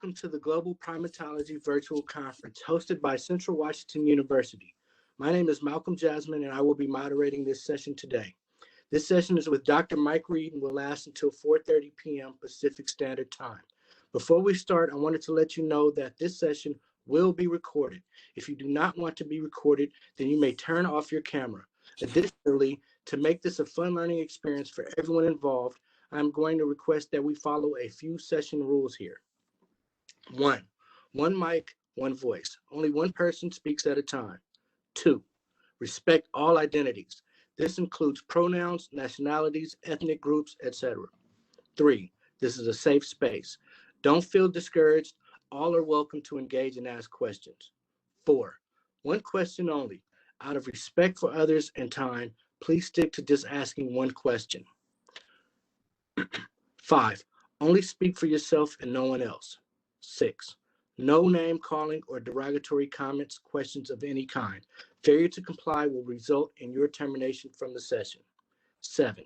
welcome to the Global Primatology Virtual Conference hosted by Central Washington University. My name is Malcolm Jasmine and I will be moderating this session today. This session is with Dr. Mike Reid and will last until 4:30 p.m. Pacific Standard Time. Before we start, I wanted to let you know that this session will be recorded. If you do not want to be recorded, then you may turn off your camera. Additionally, to make this a fun learning experience for everyone involved, I'm going to request that we follow a few session rules here. One mic, one voice. Only one person speaks at a time. 2, respect all identities. This includes pronouns, nationalities, ethnic groups, etc. 3, this is a safe space. Don't feel discouraged. All are welcome to engage and ask questions. 4, one question only. Out of respect for others and time, please stick to just asking one question. 5, only speak for yourself and no one else. 6, no name calling or derogatory comments, questions of any kind. Failure to comply will result in your termination from the session. 7,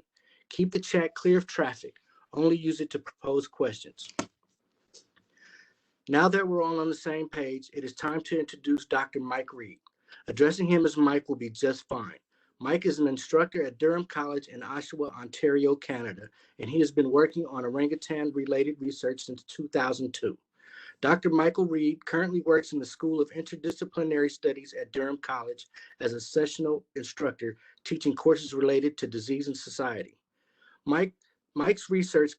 keep the chat clear of traffic. Only use it to propose questions. Now that we're all on the same page, it is time to introduce Dr. Mike Reid. Addressing him as Mike will be just fine. Mike is an instructor at Durham College in Oshawa, Ontario, Canada, and he has been working on orangutan-related research since 2002. Dr. Michael Reid currently works in the School of Interdisciplinary Studies at Durham College as a sessional instructor, teaching courses related to disease and society. Mike's research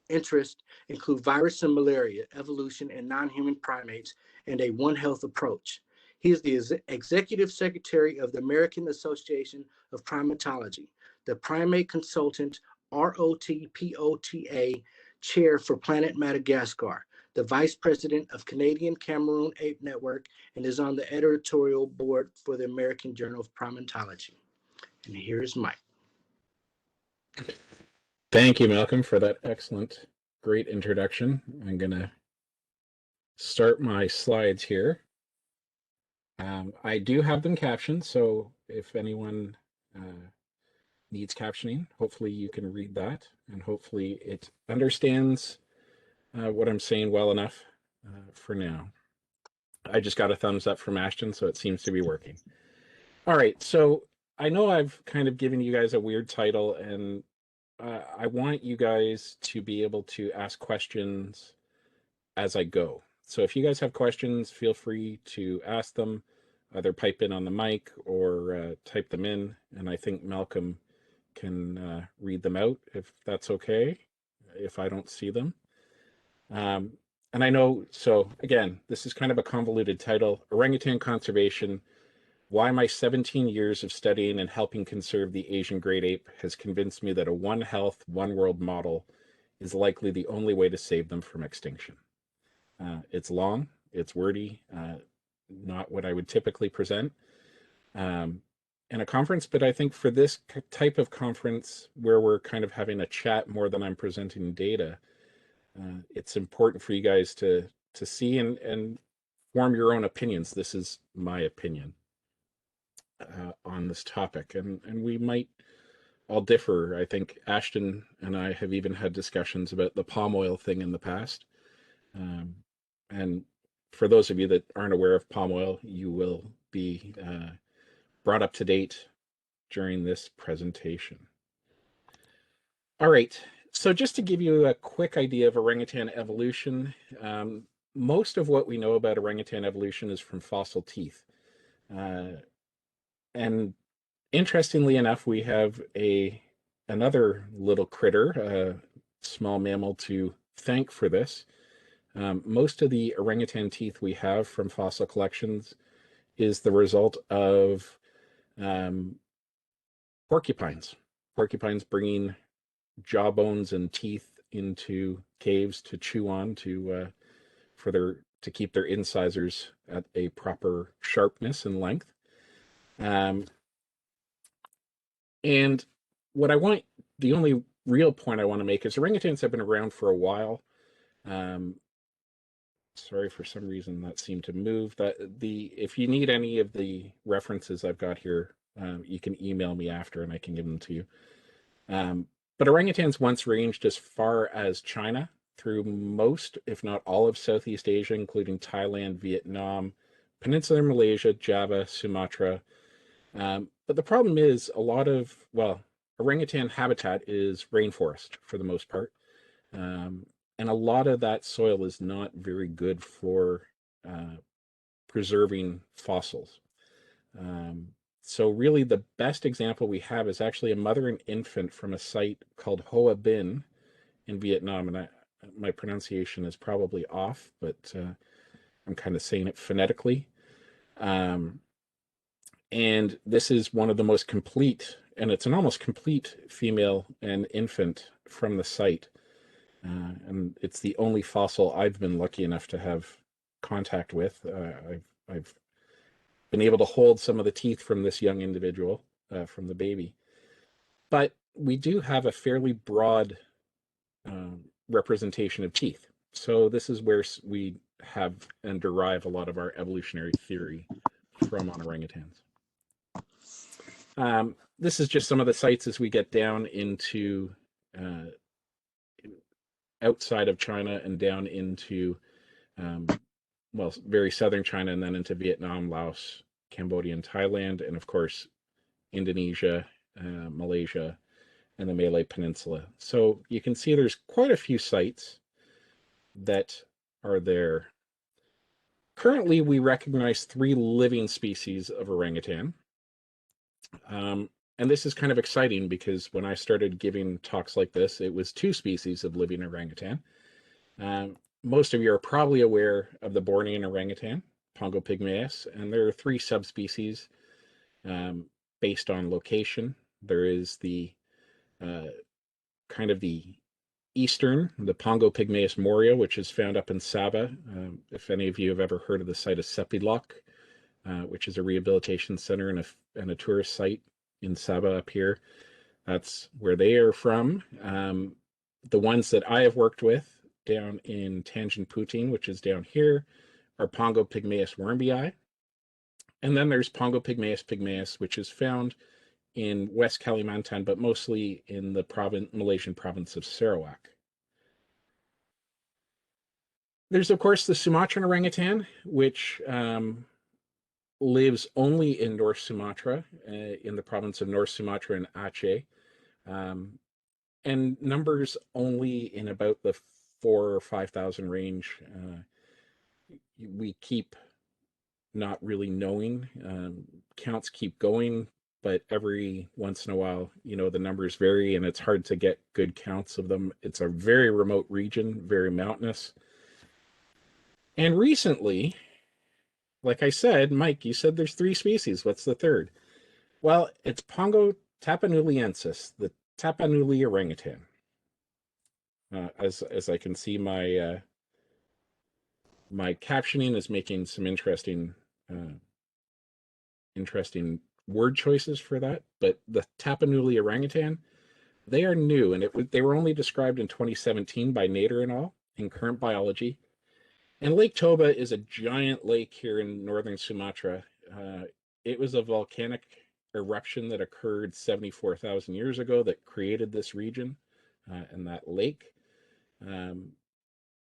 interests include virus and malaria, evolution, and non-human primates, and a One Health approach. He is the Executive Secretary of the American Association of Primatology, the Primate Consultant, ROTPOTA Chair for Planet Madagascar, the Vice President of Canadian Cameroon Ape Network, and is on the editorial board for the American Journal of Primatology. And here's Mike. Thank you, Malcolm, for that excellent, great introduction. I'm going to start my slides here. I do have them captioned, so if anyone needs captioning, hopefully you can read that, and hopefully it understands what I'm saying well enough for now. I just got a thumbs up from Ashton, so it seems to be working. All right, so I know I've kind of given you guys a weird title, and I want you guys to be able to ask questions as I go. So if you guys have questions, feel free to ask them, either pipe in on the mic or type them in, and I think Malcolm can read them out if that's okay, if I don't see them. And I know, so again, this is kind of a convoluted title, Orangutan Conservation, Why My 17 Years of Studying and Helping Conserve the Asian Great Ape Has Convinced Me That a One Health, One World model is likely the only way to save them from extinction. It's long, it's wordy, not what I would typically present in a conference, but I think for this type of conference where we're kind of having a chat more than I'm presenting data, it's important for you guys to see and form your own opinions. This is my opinion on this topic, and we might all differ. I think Ashton and I have even had discussions about the palm oil thing in the past. And for those of you that aren't aware of palm oil, you will be brought up to date during this presentation. All right, so just to give you a quick idea of orangutan evolution, most of what we know about orangutan evolution is from fossil teeth. And interestingly enough, we have another little critter, a small mammal, to thank for this. Most of the orangutan teeth we have from fossil collections is the result of porcupines bringing jawbones and teeth into caves to chew on to keep their incisors at a proper sharpness and length. And what the only real point I want to make is orangutans have been around for a while. Sorry, for some reason that seemed to move. If you need any of the references I've got here, you can email me after and I can give them to you. But orangutans once ranged as far as China through most, if not all, of Southeast Asia, including Thailand, Vietnam, Peninsular Malaysia, Java, Sumatra. But the problem is a lot of, well, orangutan habitat is rainforest for the most part. And a lot of that soil is not very good for preserving fossils. So really the best example we have is actually a mother and infant from a site called Hoa Binh in Vietnam. And my pronunciation is probably off, but I'm kind of saying it phonetically. And this is one of the most complete, and it's an almost complete female and infant from the site. And it's the only fossil I've been lucky enough to have contact with. I've been able to hold some of the teeth from this young individual, from the baby. But we do have a fairly broad representation of teeth. So this is where we have and derive a lot of our evolutionary theory from on orangutans. This is just some of the sites as we get down into outside of China and down into, well, very southern China, and then into Vietnam, Laos, Cambodia, and Thailand, and of course, Indonesia, Malaysia, and the Malay Peninsula. So you can see there's quite a few sites that are there. Currently, we recognize 3 living species of orangutan. And this is kind of exciting because when I started giving talks like this, it was 2 species of living orangutan. Most of you are probably aware of the Bornean orangutan, Pongo pygmaeus, and there are 3 subspecies based on location. There is the kind of the eastern, the Pongo pygmaeus moria, which is found up in Sabah. If any of you have ever heard of the site of Sepilok, which is a rehabilitation center and a tourist site in Sabah up here, that's where they are from. The ones that I have worked with down in Tanjung Puting, which is down here, are Pongo pygmaeus wormbii. And then there's Pongo pygmaeus pygmaeus, which is found in West Kalimantan, but mostly in the Malaysian province of Sarawak. There's, of course, the Sumatran orangutan, which lives only in North Sumatra, in the province of North Sumatra and Aceh, and numbers only in about the 4,000 or 5,000 range. We keep not really knowing. Counts keep going, but every once in a while, the numbers vary and it's hard to get good counts of them. It's a very remote region, very mountainous. And recently, like I said, Mike, you said there's 3 species. What's the third? Well, it's Pongo tapanuliensis, the Tapanuli orangutan. As I can see, my my captioning is making some interesting word choices for that. But the Tapanuli orangutan, they are new, and they were only described in 2017 by Nader and all in Current Biology. And Lake Toba is a giant lake here in northern Sumatra. It was a volcanic eruption that occurred 74,000 years ago that created this region and that lake.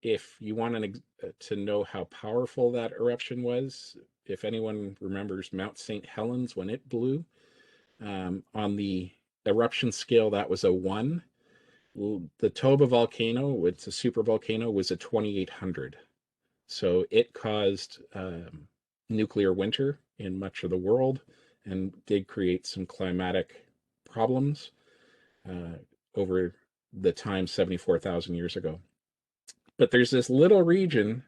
If you want to know how powerful that eruption was, if anyone remembers Mount St. Helens when it blew, on the eruption scale, that was a 1. The Toba volcano, it's a supervolcano, was a 2,800. So it caused nuclear winter in much of the world and did create some climatic problems over the time 74,000 years ago. But there's this little region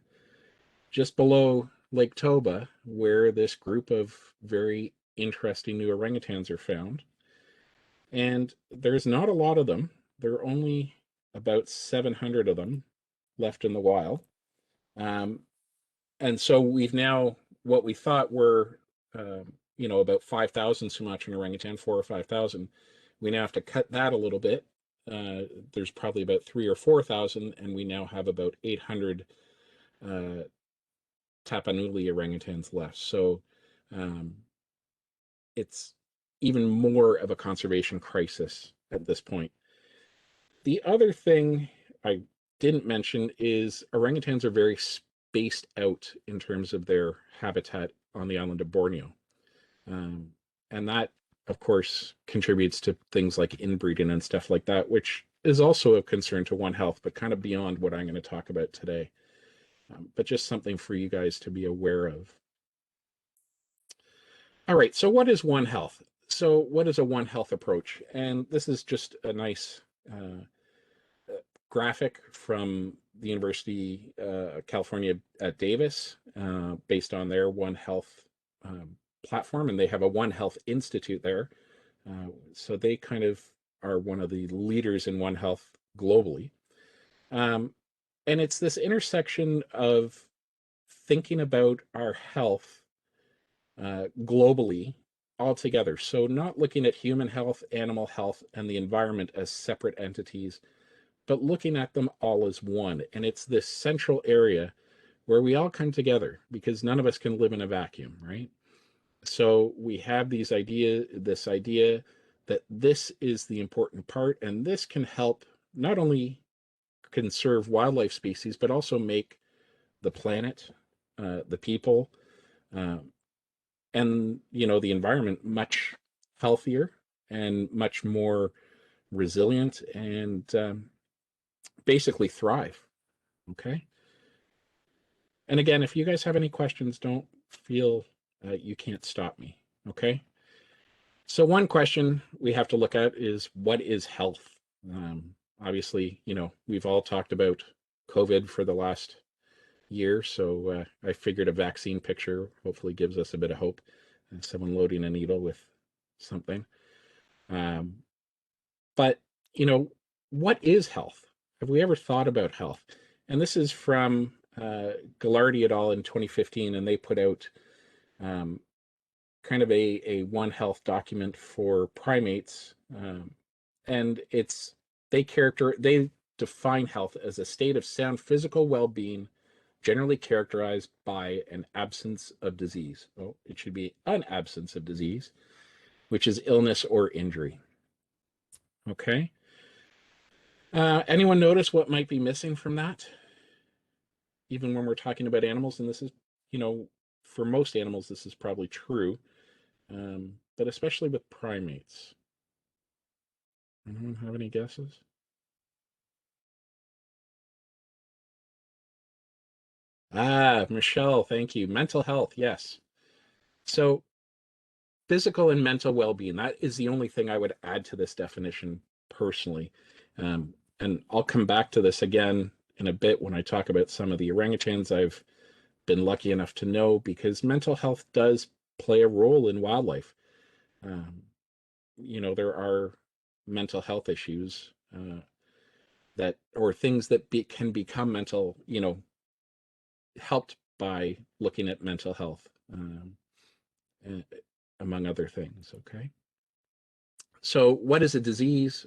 just below Lake Toba where this group of very interesting new orangutans are found. And there's not a lot of them. There are only about 700 of them left in the wild. And so we've now, what we thought were, about 5,000 Sumatran orangutan, 4,000 or 5,000, we now have to cut that a little bit. There's probably about 3,000 or 4,000, and we now have about 800 Tapanuli orangutans left. So it's even more of a conservation crisis at this point. The other thing, I didn't mention is orangutans are very spaced out in terms of their habitat on the island of Borneo. And that, of course, contributes to things like inbreeding and stuff like that, which is also of concern to One Health, but kind of beyond what I'm going to talk about today. But just something for you guys to be aware of. All right, so what is One Health? So what is a One Health approach? And this is just a nice graphic from the University of California at Davis, based on their One Health platform, and they have a One Health Institute there. So they kind of are one of the leaders in One Health globally. And it's this intersection of thinking about our health globally altogether. So not looking at human health, animal health, and the environment as separate entities, but looking at them all as one. And it's this central area where we all come together because none of us can live in a vacuum, right? So we have this idea that this is the important part, and this can help not only conserve wildlife species, but also make the planet, the people, and the environment much healthier and much more resilient, and basically thrive. Okay. And again, if you guys have any questions, don't feel you can't stop me. Okay. So one question we have to look at is, what is health? Obviously, we've all talked about COVID for the last year, so I figured a vaccine picture hopefully gives us a bit of hope. And someone loading a needle with something. But, what is health? Have we ever thought about health? And this is from Ghilardi et al. In 2015, and they put out kind of a One Health document for primates, and they define health as a state of sound physical well-being, generally characterized by an absence of disease. Oh, it should be an absence of disease, which is illness or injury. Okay. Anyone notice what might be missing from that? Even when we're talking about animals, and this is, for most animals, this is probably true. But especially with primates. Anyone have any guesses? Michelle, thank you. Mental health, yes. So physical and mental well-being, that is the only thing I would add to this definition personally. And I'll come back to this again in a bit when I talk about some of the orangutans I've been lucky enough to know, because mental health does play a role in wildlife. There are mental health issues or things that can become mental, helped by looking at mental health, among other things. Okay. So what is a disease?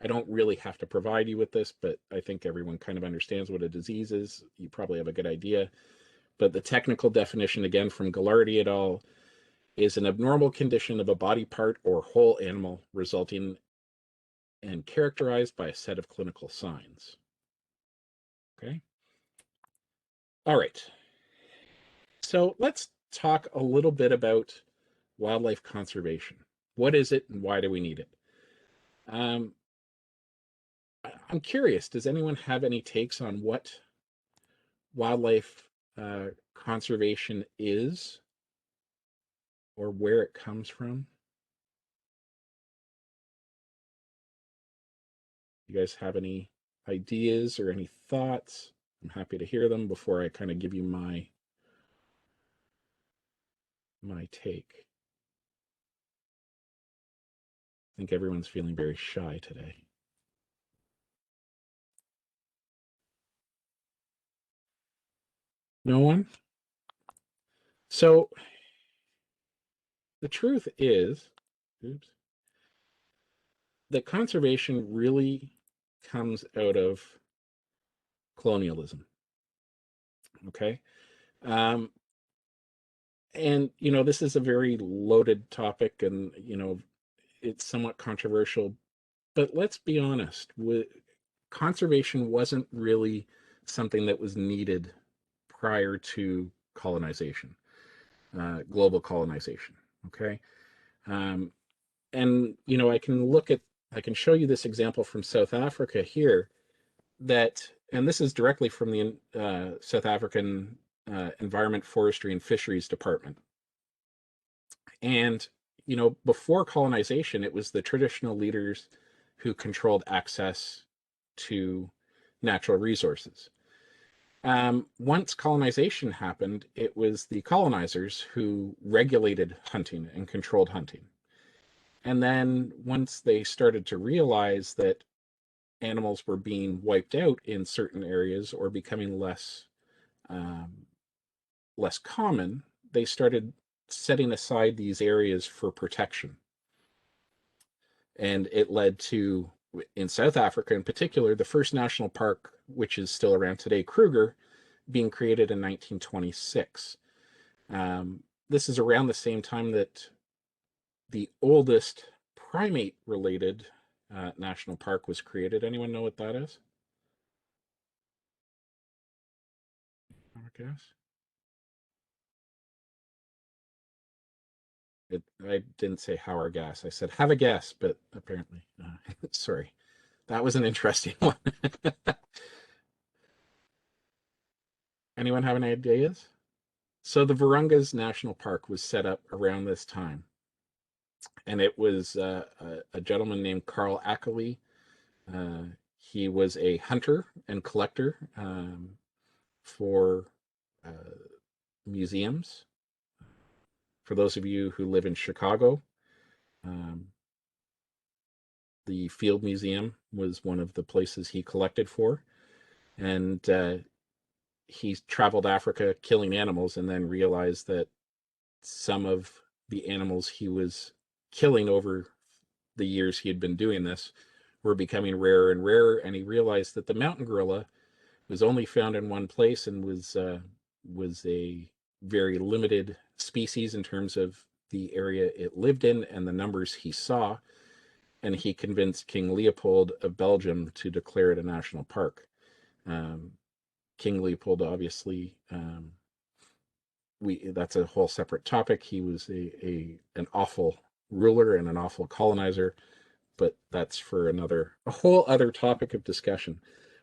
I don't really have to provide you with this, but I think everyone kind of understands what a disease is. You probably have a good idea. But the technical definition, again, from Ghilardi et al., is an abnormal condition of a body part or whole animal resulting and characterized by a set of clinical signs. Okay. All right. So let's talk a little bit about wildlife conservation. What is it and why do we need it? I'm curious, does anyone have any takes on what wildlife conservation is or where it comes from? You guys have any ideas or any thoughts? I'm happy to hear them before I kind of give you my take. I think everyone's feeling very shy today. No one? So the truth is, that conservation really comes out of colonialism. Okay. And, this is a very loaded topic, and, it's somewhat controversial, but let's be honest. conservation wasn't really something that was needed prior to colonization, global colonization. Okay. And, you know, I can show you this example from South Africa here and this is directly from the South African Environment, Forestry, and Fisheries Department. And, you know, before colonization, it was the traditional leaders who controlled access to natural resources. Once colonization happened, it was the colonizers who regulated hunting and controlled hunting. And then once they started to realize that animals were being wiped out in certain areas or becoming less common, they started setting aside these areas for protection. And it led to, in South Africa in particular, the first national park, which is still around today, Kruger, being created in 1926. This is around the same time that the oldest primate-related national park was created. Anyone know what that is? I guess. I didn't say how or gas. I said have a guess, but apparently, sorry. That was an interesting one. Anyone have any ideas? So the Virungas National Park was set up around this time. And it was a gentleman named Carl Ackley. He was a hunter and collector for museums. For those of you who live in Chicago, the Field Museum was one of the places he collected for. And he traveled Africa killing animals and then realized that some of the animals he was killing over the years he had been doing this were becoming rarer and rarer. And he realized that the mountain gorilla was only found in one place and was a very limited species in terms of the area it lived in and the numbers he saw. And he convinced King Leopold of Belgium to declare it a national park. King Leopold, obviously, that's a whole separate topic. He was an awful ruler and an awful colonizer, but that's for a whole other topic of discussion.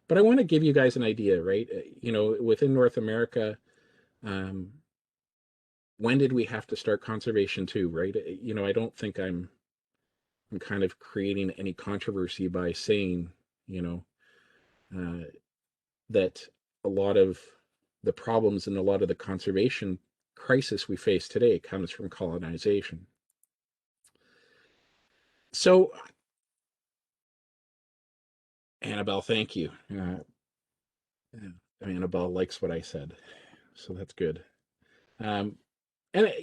But I want to give you guys an idea, right? You know, within North America, when did we have to start conservation too, right? You know, I don't think I'm kind of creating any controversy by saying, you know, that a lot of the problems and a lot of the conservation crisis we face today comes from colonization. So, Annabelle, thank you. Annabelle likes what I said, so that's good. And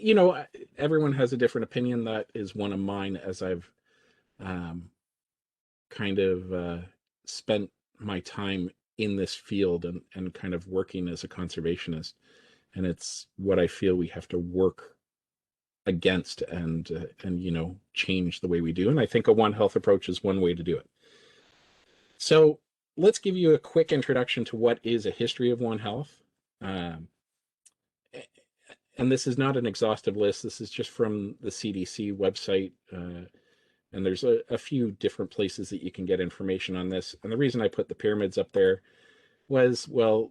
you know, everyone has a different opinion. That is one of mine, as I've kind of spent my time in this field and kind of working as a conservationist. And it's what I feel we have to work against and you know, change the way we do. And I think a One Health approach is one way to do it. So let's give you a quick introduction to what is a history of One Health. And this is not an exhaustive list. This is just from the CDC website. And there's a few different places that you can get information on this. And the reason I put the pyramids up there was, well,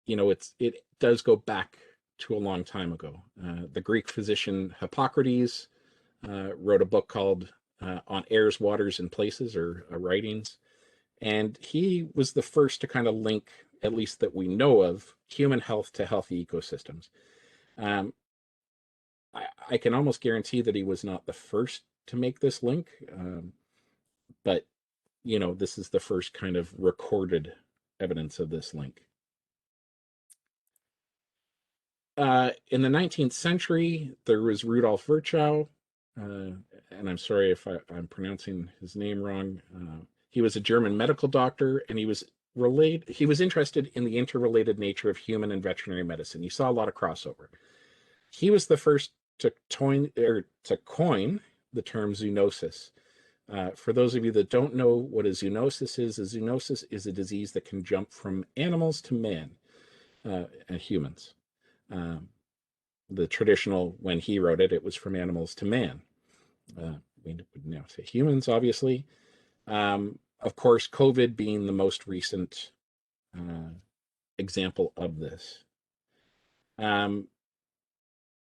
you know, it does go back to a long time ago. The Greek physician Hippocrates wrote a book called On Airs, Waters, and Places, or writings. And he was the first to kind of link, at least that we know of, human health to healthy ecosystems. I can almost guarantee that he was not the first to make this link, but, you know, this is the first kind of recorded evidence of this link. In the 19th century, there was Rudolf Virchow, and I'm sorry if I'm pronouncing his name wrong. He was a German medical doctor, and he was interested in the interrelated nature of human and veterinary medicine. You saw a lot of crossover. He was the first to coin the term zoonosis, For those of you that don't know what a zoonosis is a disease that can jump from animals to man and humans. The traditional, when he wrote it, it was from animals to man. We would now say humans, obviously. Of course, COVID being the most recent example of this.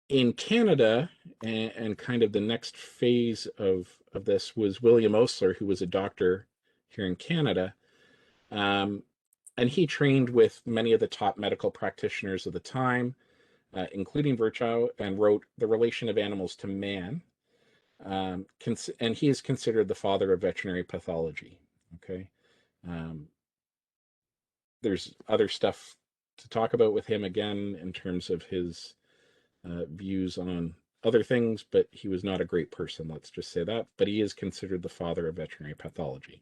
In Canada, and kind of the next phase of this was William Osler, who was a doctor here in Canada. And he trained with many of the top medical practitioners of the time, including Virchow, and wrote The Relation of Animals to Man. And he is considered the father of veterinary pathology. Okay. There's other stuff to talk about with him again in terms of his views on other things, but he was not a great person, let's just say that. But he is considered the father of veterinary pathology.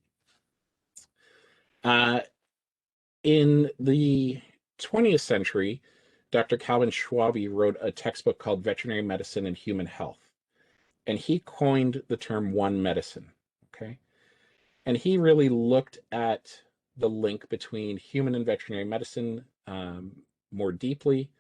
In the 20th century, Dr. Calvin Schwabe wrote a textbook called Veterinary Medicine and Human Health, and he coined the term one medicine, okay? And he really looked at the link between human and veterinary medicine more deeply,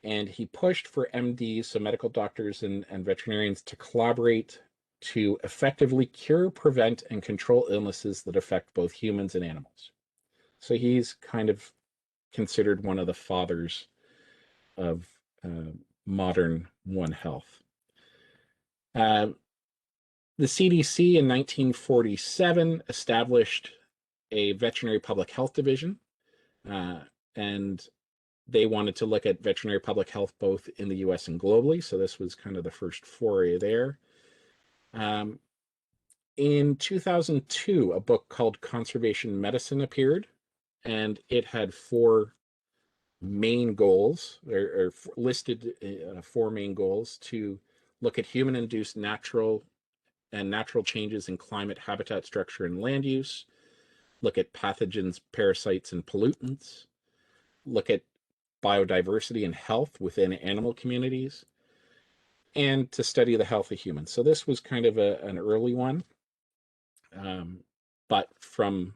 and he pushed for MDs, so medical doctors and veterinarians, to collaborate to effectively cure, prevent, and control illnesses that affect both humans and animals. So he's kind of considered one of the fathers of modern One Health. The CDC in 1947 established a veterinary public health division, and they wanted to look at veterinary public health both in the US and globally. So this was kind of the first foray there. In 2002, a book called Conservation Medicine appeared, and it had four main goals, or listed four main goals: to look at human-induced natural changes in climate, habitat structure, and land use, look at pathogens, parasites, and pollutants, look at biodiversity and health within animal communities, and to study the health of humans. So this was kind of an early one, but from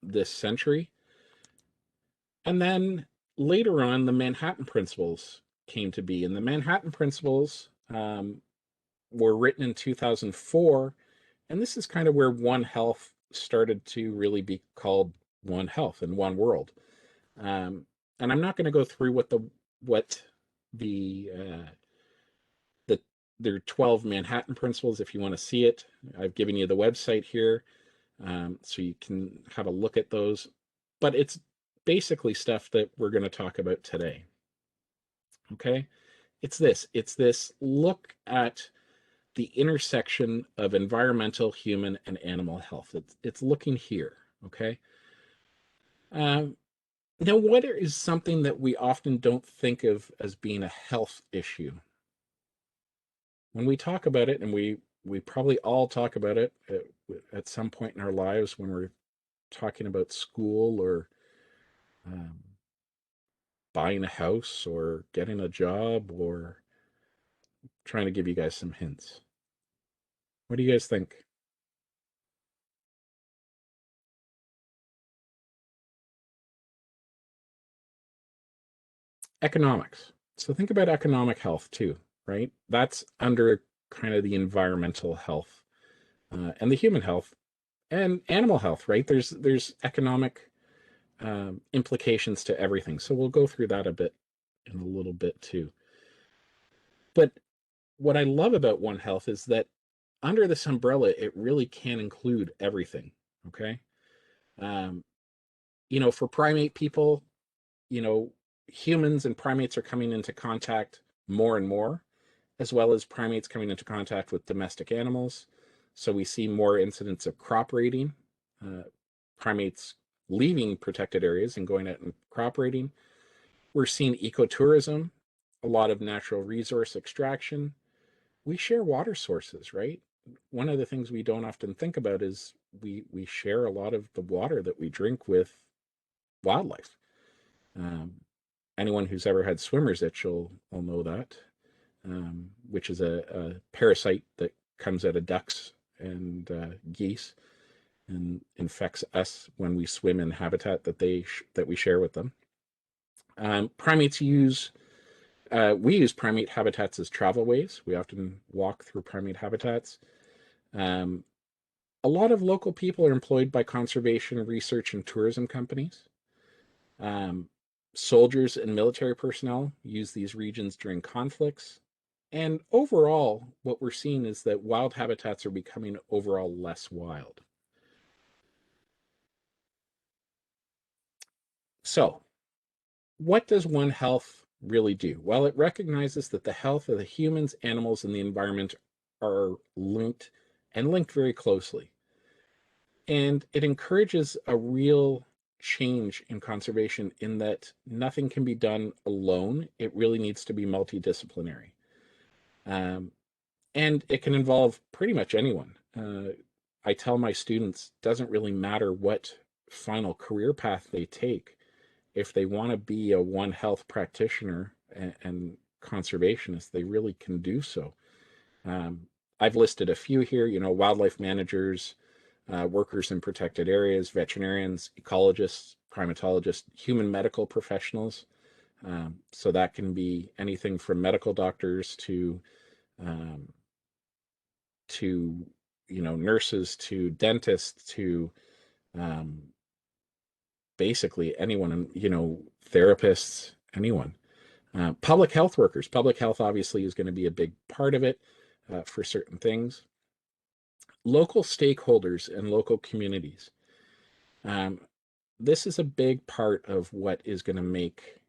this century. And then later on, the Manhattan Principles came to be. And the Manhattan Principles were written in 2004. And this is kind of where One Health started to really be called One Health and One World. And I'm not going to go through there are 12 Manhattan Principles if you want to see it. I've given you the website here, so you can have a look at those. But it's basically stuff that we're going to talk about today. Okay, it's this look at the intersection of environmental, human, and animal health. It's looking here. Okay. Now, what is something that we often don't think of as being a health issue? When we talk about it, and we probably all talk about it at some point in our lives when we're talking about school or buying a house or getting a job, or trying to give you guys some hints. What do you guys think? Economics. So think about economic health too, right? That's under kind of the environmental health and the human health and animal health, right? There's economic implications to everything. So we'll go through that a bit in a little bit too. But what I love about One Health is that under this umbrella, it really can include everything. Okay. For primate people, humans and primates are coming into contact more and more, as well as primates coming into contact with domestic animals. So we see more incidents of crop raiding, primates leaving protected areas and going out and crop raiding. We're seeing ecotourism, a lot of natural resource extraction. We share water sources, right? One of the things we don't often think about is we share a lot of the water that we drink with wildlife. Anyone who's ever had swimmer's itch will know that, which is a parasite that comes out of ducks and geese, and infects us when we swim in habitat that we share with them. Primates use we use primate habitats as travelways. We often walk through primate habitats. A lot of local people are employed by conservation, research, and tourism companies. Soldiers and military personnel use these regions during conflicts. And overall, what we're seeing is that wild habitats are becoming overall less wild. So, what does One Health really do? Well, it recognizes that the health of the humans, animals, and the environment are linked and linked very closely. And it encourages a real change in conservation in that nothing can be done alone. It really needs to be multidisciplinary. And it can involve pretty much anyone. I tell my students, it doesn't really matter what final career path they take. If they want to be a One Health practitioner and conservationist, they really can do so. I've listed a few here, wildlife managers, workers in protected areas, veterinarians, ecologists, primatologists, human medical professionals. So that can be anything from medical doctors to nurses, to dentists, to basically anyone, therapists, anyone. Public health workers. Public health obviously is going to be a big part of it for certain things. Local stakeholders and local communities. This is a big part of what is going to make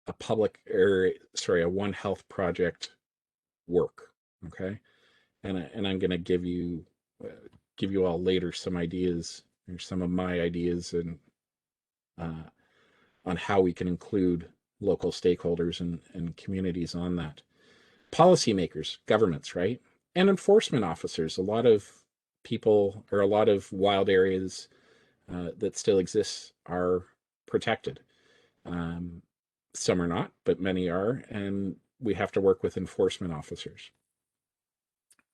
a One Health project work. Okay, and I'm going to give you all later some ideas, or some of my ideas, and on how we can include local stakeholders and communities on that. Policymakers, governments, right? And enforcement officers. A lot of people, or a lot of wild areas that still exist, are protected. Some are not, but many are, and we have to work with enforcement officers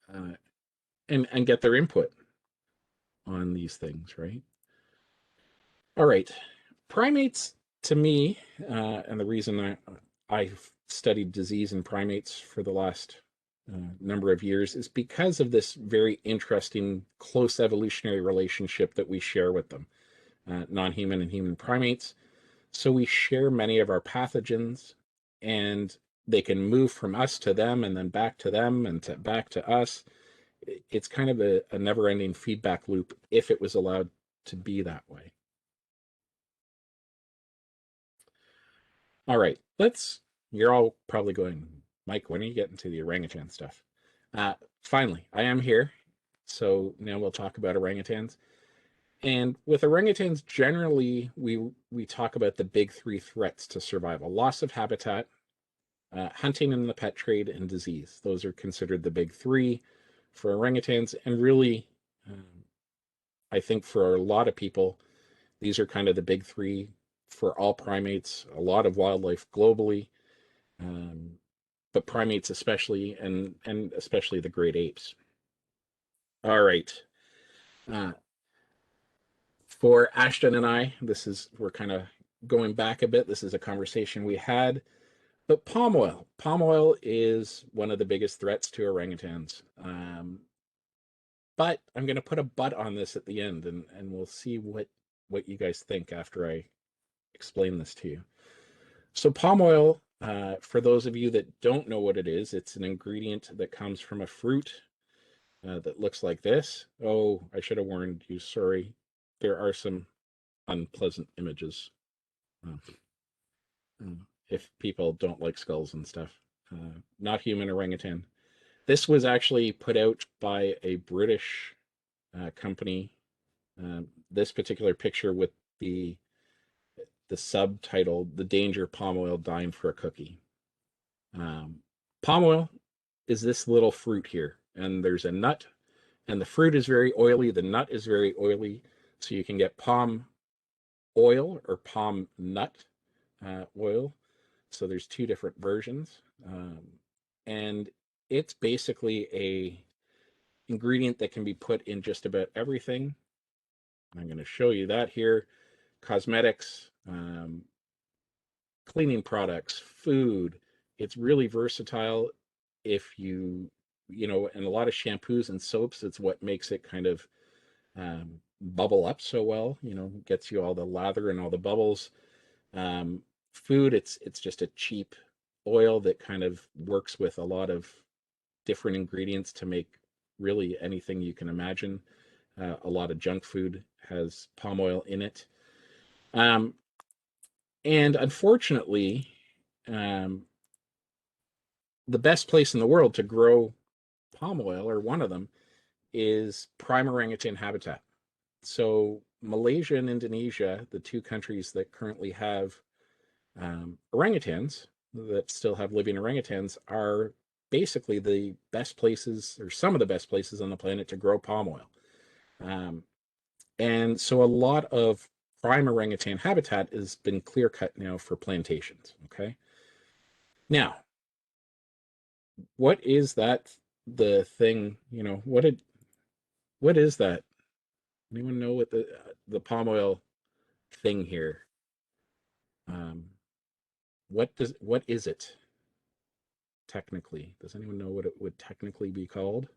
and get their input on these things, right? All right, primates, to me, and the reason I've studied disease in primates for the last number of years is because of this very interesting close evolutionary relationship that we share with them, non-human and human primates. So we share many of our pathogens, and they can move from us to them, and then back to them, and back to us. It's kind of a never-ending feedback loop if it was allowed to be that way. All right, you're all probably going, Mike, when are you getting to the orangutan stuff? Finally, I am here. So now we'll talk about orangutans. And with orangutans, generally, we talk about the big three threats to survival: loss of habitat, hunting in the pet trade, and disease. Those are considered the big three for orangutans. And really, I think for a lot of people, these are kind of the big three for all primates, a lot of wildlife globally, but primates especially, and especially the great apes. All right. For Ashton and I, we're kind of going back a bit. This is a conversation we had. But palm oil. Palm oil is one of the biggest threats to orangutans. But I'm going to put a but on this at the end, and we'll see what you guys think after I explain this to you. So palm oil, for those of you that don't know what it is, it's an ingredient that comes from a fruit that looks like this. Oh, I should have warned you, sorry. There are some unpleasant images. If people don't like skulls and stuff. Not human orangutan. This was actually put out by a British company. This particular picture with the subtitle, "The Danger Palm Oil Dying for a Cookie." Palm oil is this little fruit here, and there's a nut, and the fruit is very oily. The nut is very oily, so you can get palm oil or palm nut oil. So there's two different versions, and it's basically ingredient that can be put in just about everything. I'm going to show you that here. Cosmetics, cleaning products, food. It's really versatile. If you know, and a lot of shampoos and soaps, it's what makes it kind of bubble up so well, you know, gets you all the lather and all the bubbles. Food, it's just a cheap oil that kind of works with a lot of different ingredients to make really anything you can imagine. A lot of junk food has palm oil in it. And unfortunately, the best place in the world to grow palm oil, or one of them, is prime orangutan habitat. So Malaysia and Indonesia, the two countries that currently have orangutans, that still have living orangutans, are basically the best places, or some of the best places on the planet, to grow palm oil. And so a lot of prime orangutan habitat has been clear cut now for plantations. Okay. Now, what is that? The thing, you know, what is that? Anyone know what the palm oil thing here? What is it technically? Does anyone know what it would technically be called?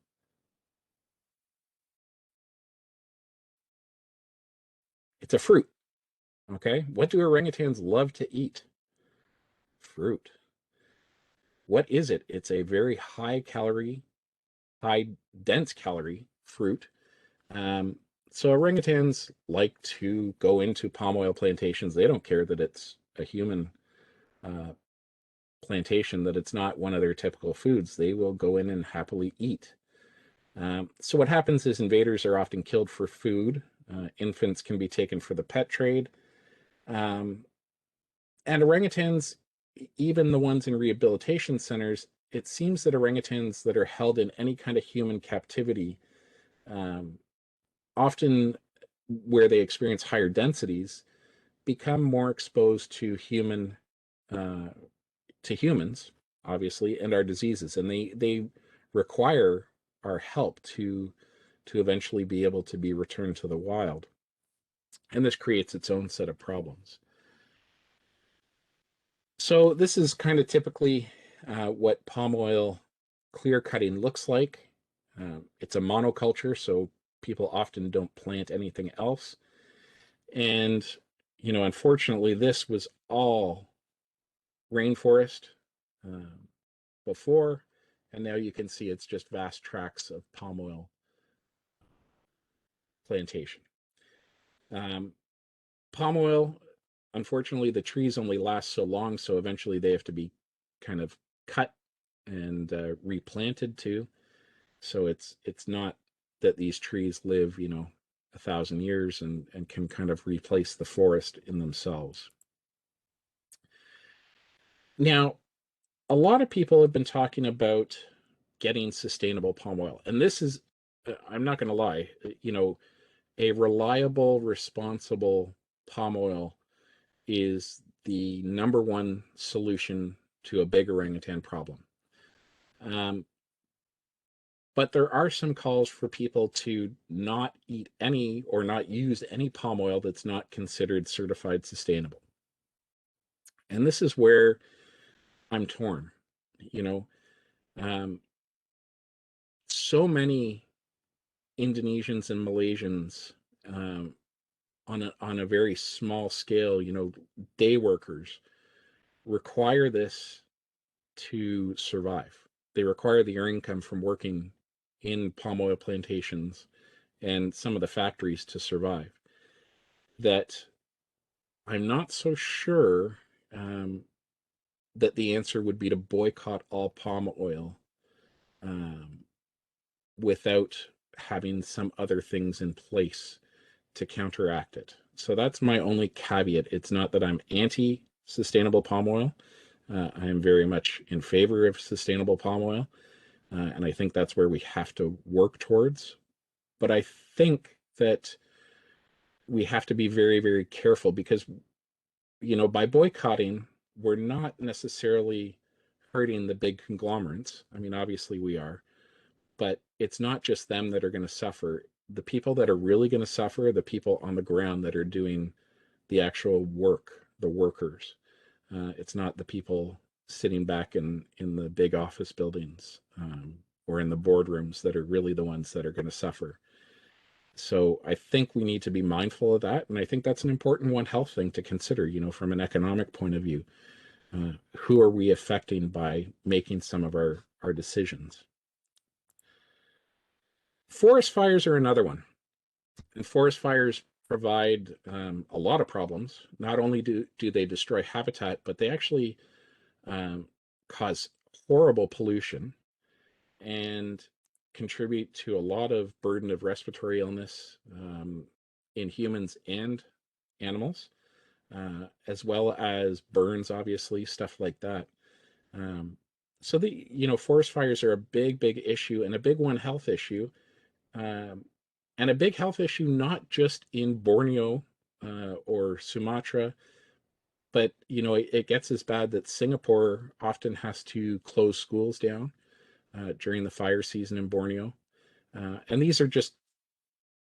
It's a fruit. Okay. What do orangutans love to eat? Fruit. What is it? It's a very high dense calorie fruit. So orangutans like to go into palm oil plantations. They don't care that it's a human plantation, that it's not one of their typical foods. They will go in and happily eat. So what happens is invaders are often killed for food. Infants can be taken for the pet trade. And orangutans, even the ones in rehabilitation centers, it seems that orangutans that are held in any kind of human captivity, often where they experience higher densities, become more exposed to humans, obviously, and our diseases, and they require our help to eventually be able to be returned to the wild. And this creates its own set of problems. So this is kind of typically what palm oil clear cutting looks like. It's a monoculture, so people often don't plant anything else. And, you know, unfortunately, this was all rainforest before, and now you can see it's just vast tracts of palm oil plantation. Palm oil, unfortunately, the trees only last so long, so eventually they have to be kind of cut and replanted too. So it's not that these trees live, you know, 1,000 years and can kind of replace the forest in themselves. Now, a lot of people have been talking about getting sustainable palm oil, and this is, I'm not going to lie, you know, a reliable, responsible palm oil is the number one solution to a big orangutan problem. But there are some calls for people to not eat any or not use any palm oil that's not considered certified sustainable. And this is where I'm torn. You know, so many Indonesians and Malaysians, on a very small scale, you know, day workers, require this to survive. They require the income from working in palm oil plantations and some of the factories to survive. That I'm not so sure that the answer would be to boycott all palm oil without having some other things in place to counteract it. So that's my only caveat. It's not that I'm anti-sustainable palm oil. I am very much in favor of sustainable palm oil. And I think that's where we have to work towards. But I think that we have to be very, very careful because, you know, by boycotting, we're not necessarily hurting the big conglomerates. I mean, obviously we are, but it's not just them that are going to suffer. The people that are really going to suffer are the people on the ground that are doing the actual work, the workers. It's not the people sitting back in the big office buildings or in the boardrooms that are really the ones that are going to suffer. So I think we need to be mindful of that. And I think that's an important One Health thing to consider, from an economic point of view. Who are we affecting by making some of our decisions? Forest fires are another one. And forest fires provide a lot of problems. Not only do they destroy habitat, but they actually cause horrible pollution and contribute to a lot of burden of respiratory illness in humans and animals, as well as burns, obviously, stuff like that. So forest fires are a big issue, and a big One Health issue, and a big health issue not just in Borneo or Sumatra, but it gets as bad that Singapore often has to close schools down during the fire season in Borneo. And these are just,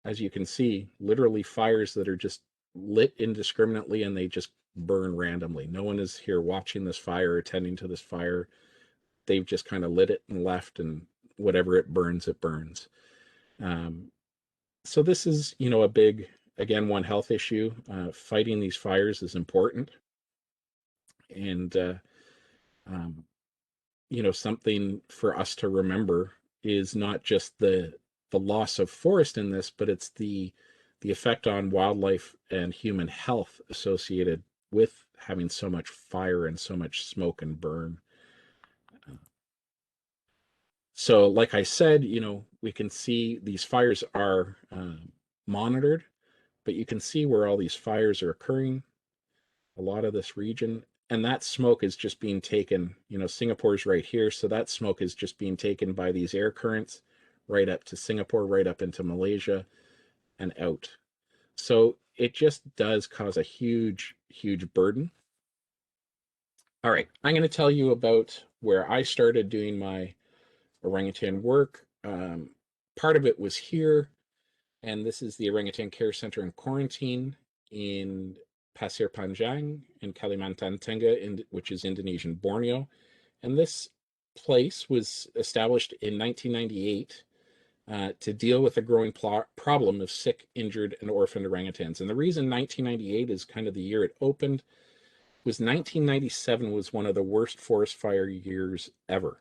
as you can see, literally fires that are just lit indiscriminately and they just burn randomly. No one is here watching this fire, attending to this fire. They've just kind of lit it and left, and whatever it burns, it burns. So this is, a big, again, One Health issue. Fighting these fires is important. And, something for us to remember is not just the loss of forest in this, but it's the effect on wildlife and human health associated with having so much fire and so much smoke and burn. So like I said, we can see these fires are monitored, but you can see where all these fires are occurring, a lot of this region, and that smoke is just being taken, Singapore's right here, so that smoke is just being taken by these air currents right up to Singapore, right up into Malaysia and out. So it just does cause a huge burden. All right, I'm going to tell you about where I started doing my orangutan work. Part of it was here, and this is the Orangutan Care Center in Quarantine in Pasir Panjang in Kalimantan Tengah, which is Indonesian Borneo. And this place was established in 1998 to deal with the growing problem of sick, injured, and orphaned orangutans. And the reason 1998 is kind of the year it opened was 1997 was one of the worst forest fire years ever.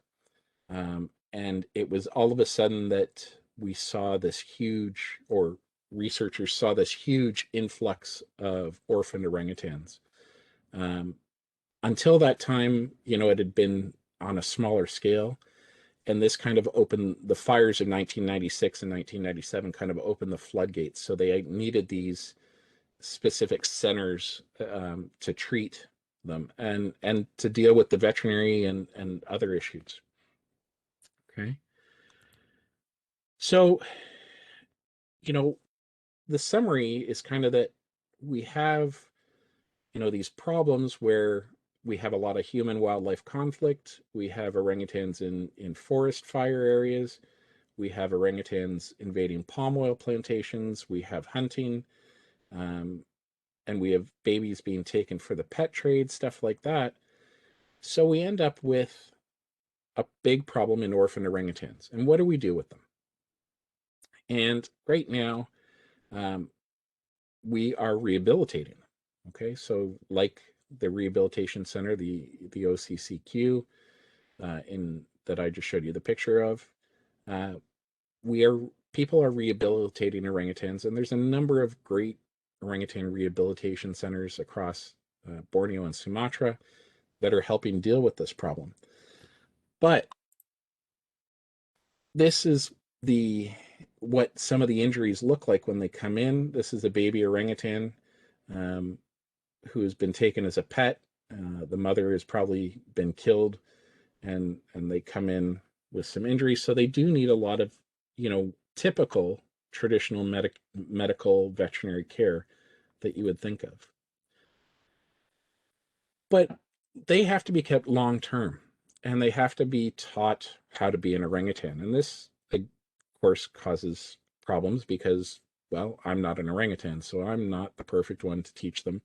And it was all of a sudden that we saw this huge, or researchers saw this huge influx of orphaned orangutans. Until that time, it had been on a smaller scale. And this kind of opened the fires of 1996 and 1997 kind of opened the floodgates. So they needed these specific centers to treat them and to deal with the veterinary and other issues. Okay. So, the summary is kind of that we have, these problems where we have a lot of human wildlife conflict. We have orangutans in forest fire areas. We have orangutans invading palm oil plantations. We have hunting. And we have babies being taken for the pet trade, stuff like that. So we end up with a big problem in orphan orangutans. And what do we do with them? And right now, we are rehabilitating them. Okay, so like the rehabilitation center, the OCCQ, in that I just showed you the picture of, people are rehabilitating orangutans, and there's a number of great orangutan rehabilitation centers across Borneo and Sumatra that are helping deal with this problem. But this is what some of the injuries look like when they come in. This is a baby orangutan who has been taken as a pet. The mother has probably been killed, and they come in with some injuries. So they do need a lot of, typical traditional medical veterinary care that you would think of. But they have to be kept long term, and they have to be taught how to be an orangutan. And this, course, causes problems because, well, I'm not an orangutan, so I'm not the perfect one to teach them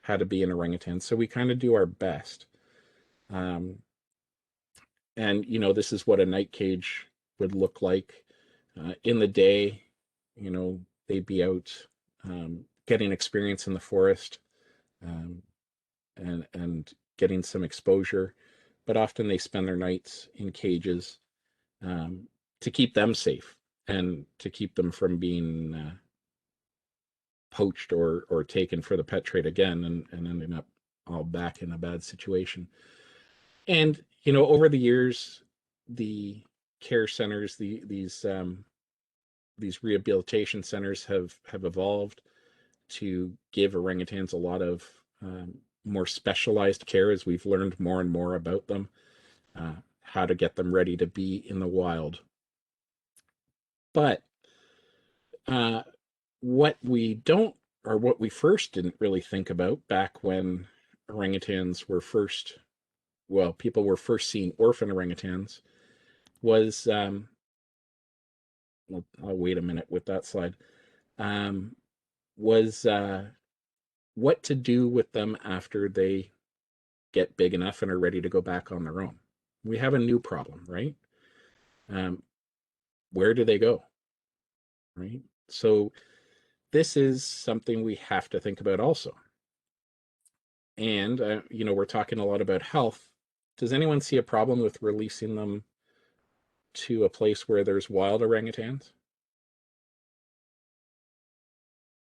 how to be an orangutan. So we kind of do our best. And, this is what a night cage would look like. In the day, they'd be out getting experience in the forest, um, and getting some exposure. But often they spend their nights in cages, to keep them safe and to keep them from being poached or taken for the pet trade again, and ending up all back in a bad situation. And over the years, the care centers, these rehabilitation centers have evolved to give orangutans a lot of more specialized care as we've learned more and more about them, how to get them ready to be in the wild. But what we don't, or what we first didn't really think about back when orangutans were first, well, people were first seeing orphan orangutans, was, I'll wait a minute with that slide, was what to do with them after they get big enough and are ready to go back on their own. We have a new problem, right? Where do they go, right? So this is something we have to think about also. And, we're talking a lot about health. Does anyone see a problem with releasing them to a place where there's wild orangutans?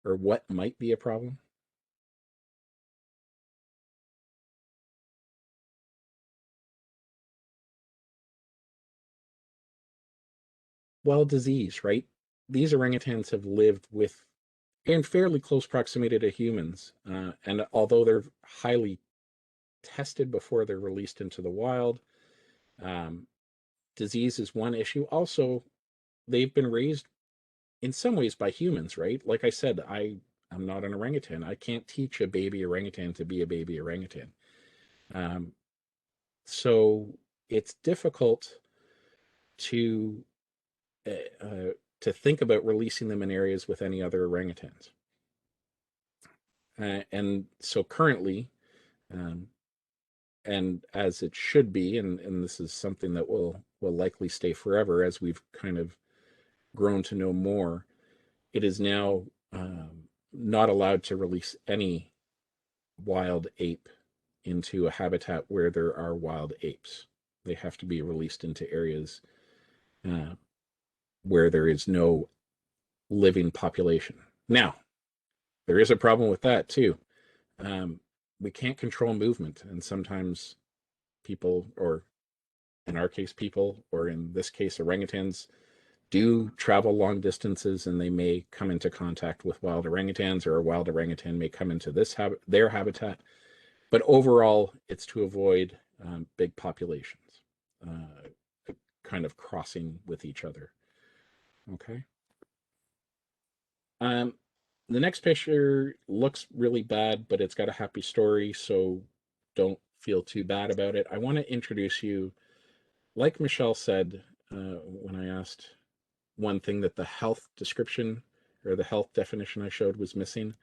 Or what might be a problem? Well, disease, right? These orangutans have lived in fairly close proximity to humans. And although they're highly tested before they're released into the wild, disease is one issue. Also, they've been raised in some ways by humans, right? Like I said, I'm not an orangutan. I can't teach a baby orangutan to be a baby orangutan. So it's difficult to think about releasing them in areas with any other orangutans. And so currently, and as it should be, and this is something that will likely stay forever as we've kind of grown to know more, it is now not allowed to release any wild ape into a habitat where there are wild apes. They have to be released into areas where there is no living population. Now, there is a problem with that too. We can't control movement, and sometimes people, or in our case, people, or in this case, orangutans, do travel long distances, and they may come into contact with wild orangutans, or a wild orangutan may come into their habitat. But overall, it's to avoid big populations kind of crossing with each other. Okay. The next picture looks really bad, but it's got a happy story, so don't feel too bad about it. I want to introduce you, like Michelle said, when I asked one thing that the health description or the health definition I showed was missing,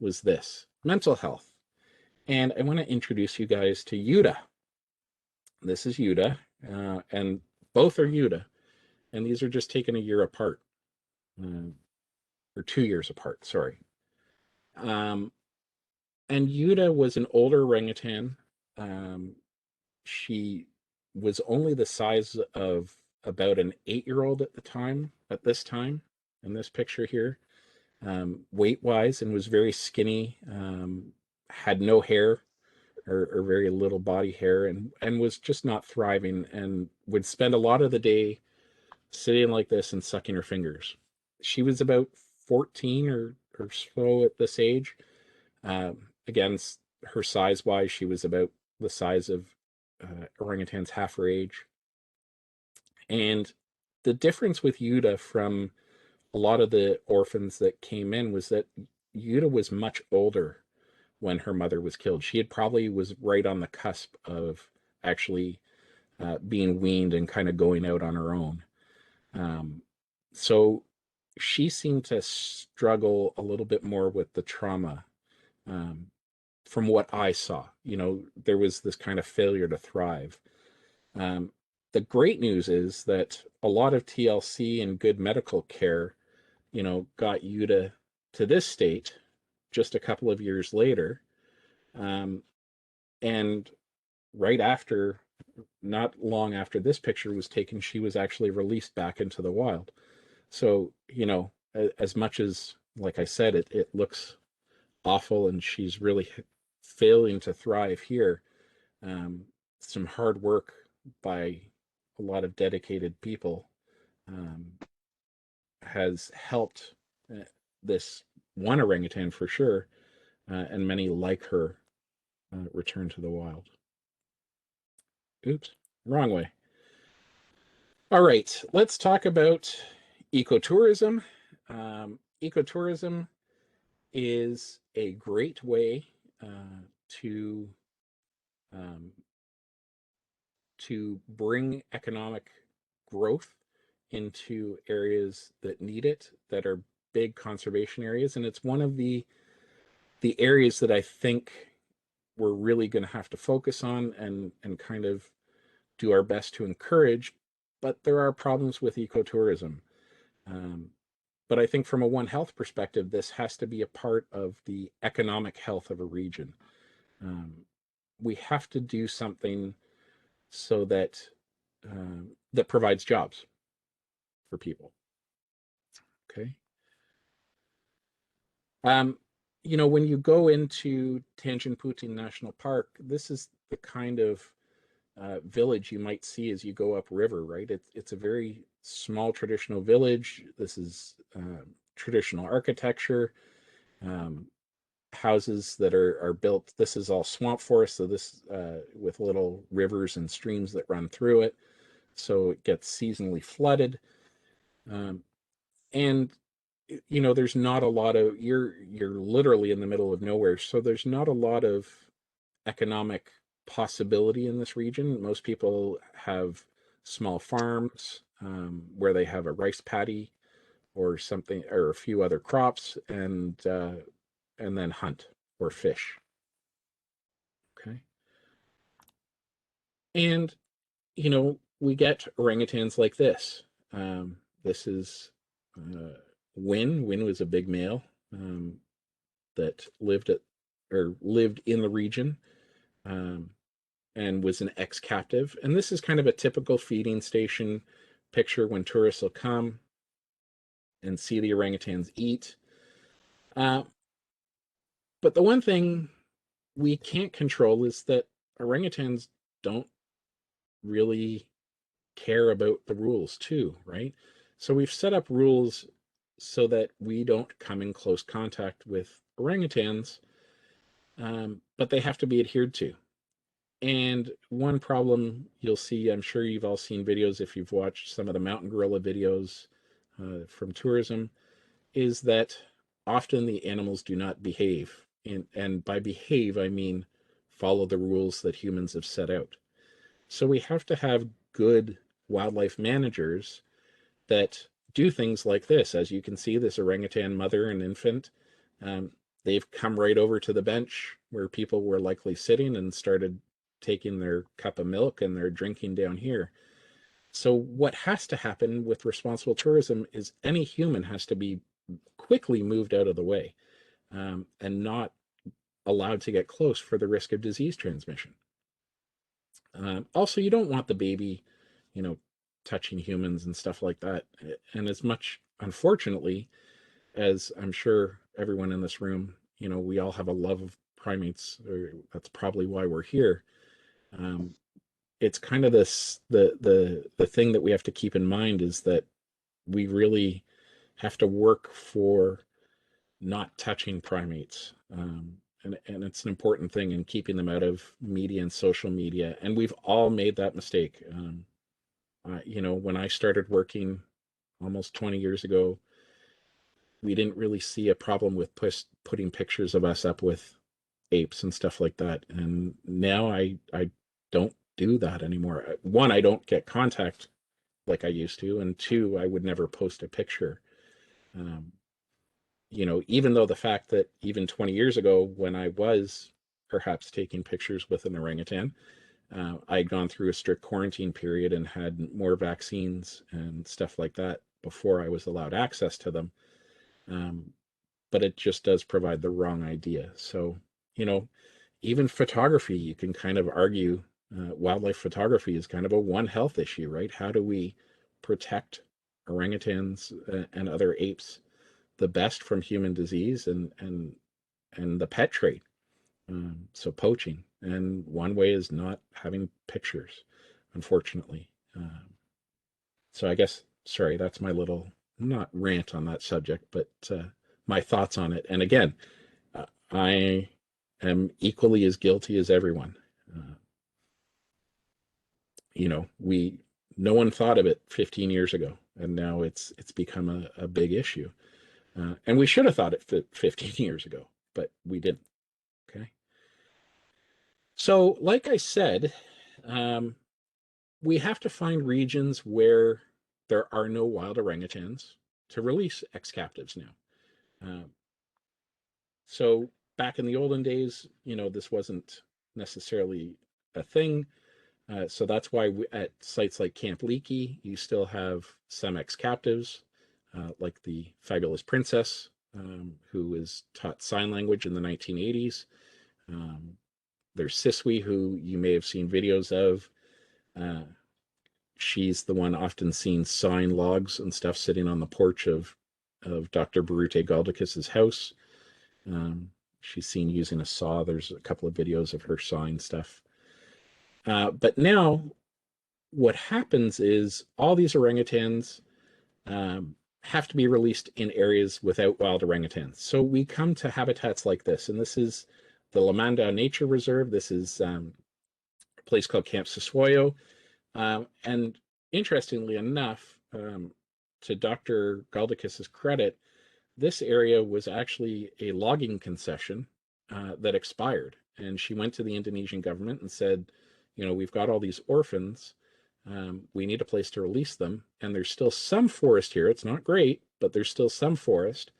was this: mental health. And I want to introduce you guys to Yuta. This is Yuta, and both are Yuta, and these are just taken a year apart, or 2 years apart, sorry. And Yuta was an older orangutan. She was only the size of about an 8-year-old at this time, in this picture here, weight-wise, and was very skinny, had no hair, or very little body hair, and was just not thriving, and would spend a lot of the day sitting like this and sucking her fingers. She was about 14 or so at this age. Again, her size-wise, she was about the size of orangutans half her age. And the difference with Yuta from a lot of the orphans that came in was that Yuta was much older when her mother was killed. She had probably was right on the cusp of actually being weaned and kind of going out on her own. So she seemed to struggle a little bit more with the trauma. From what I saw, there was this kind of failure to thrive. The great news is that a lot of TLC and good medical care, got you to this state just a couple of years later. And right after, not long after this picture was taken, she was actually released back into the wild. So, as much as, like I said, it looks awful and she's really failing to thrive here, some hard work by a lot of dedicated people has helped this one orangutan for sure, and many like her return to the wild. Oops, wrong way. All right, let's talk about ecotourism. Ecotourism is a great way to bring economic growth into areas that need it, that are big conservation areas, and it's one of the areas that I think we're really going to have to focus on and kind of do our best to encourage. But there are problems with ecotourism. But I think from a One Health perspective, this has to be a part of the economic health of a region. We have to do something so that that provides jobs for people. Okay. When you go into Tanjung National Park, this is the kind of village you might see as you go upriver, right? It's a very small traditional village. This is traditional architecture, houses that are built. This is all swamp forest, so this with little rivers and streams that run through it, so it gets seasonally flooded. And there's not a lot of, you're literally in the middle of nowhere, so there's not a lot of economic possibility in this region. Most people have small farms where they have a rice paddy or something, or a few other crops, and then hunt or fish. Okay. And we get orangutans like this. This is Win. Win was a big male that lived in the region, and was an ex-captive. And this is kind of a typical feeding station picture when tourists will come and see the orangutans eat. But the one thing we can't control is that orangutans don't really care about the rules too, right? So we've set up rules so that we don't come in close contact with orangutans, but they have to be adhered to. And one problem you'll see, I'm sure you've all seen videos if you've watched some of the mountain gorilla videos from tourism, is that often the animals do not behave. And by behave, I mean follow the rules that humans have set out. So we have to have good wildlife managers that do things like this. As you can see, this orangutan mother and infant, they've come right over to the bench where people were likely sitting and started taking their cup of milk, and they're drinking down here. So what has to happen with responsible tourism is any human has to be quickly moved out of the way, and not allowed to get close for the risk of disease transmission. Also, you don't want the baby, touching humans and stuff like that. And as much, unfortunately, as I'm sure everyone in this room, we all have a love of primates, or that's probably why we're here. It's kind of this, the thing that we have to keep in mind is that we really have to work for not touching primates. And it's an important thing in keeping them out of media and social media. And we've all made that mistake. When I started working almost 20 years ago, we didn't really see a problem with putting pictures of us up with apes and stuff like that. And now I don't do that anymore. One, I don't get contact like I used to, and two, I would never post a picture. You know, even though the fact that even 20 years ago, when I was perhaps taking pictures with an orangutan, I'd gone through a strict quarantine period and had more vaccines and stuff like that before I was allowed access to them. But it just does provide the wrong idea. So, you know, even photography, you can kind of argue wildlife photography is kind of a One Health issue, right? How do we protect orangutans and other apes the best from human disease and the pet trade? So poaching, and one way is not having pictures, unfortunately. So I guess, sorry, that's my little, not rant on that subject, but my thoughts on it. And again, I am equally as guilty as everyone. You know, no one thought of it 15 years ago, and now it's become a big issue. And we should have thought it 15 years ago, but we didn't. Okay. So, like I said, we have to find regions where there are no wild orangutans to release ex-captives now. So back in the olden days, you know, this wasn't necessarily a thing. So that's why at sites like Camp Leakey, you still have some ex-captives, like the fabulous princess, who was taught sign language in the 1980s. There's Siswi, who you may have seen videos of. She's the one often seen sawing logs and stuff sitting on the porch of Dr. Barute Galdicus's house. She's seen using a saw. There's a couple of videos of her sawing stuff. But now what happens is all these orangutans have to be released in areas without wild orangutans. So we come to habitats like this, and this is the Lamanda Nature Reserve. This is a place called Camp Siswoyo. And interestingly enough, to Dr. Galdicus's credit, this area was actually a logging concession that expired. And she went to the Indonesian government and said, you know, we've got all these orphans. We need a place to release them. And there's still some forest here. It's not great, but there's still some forest.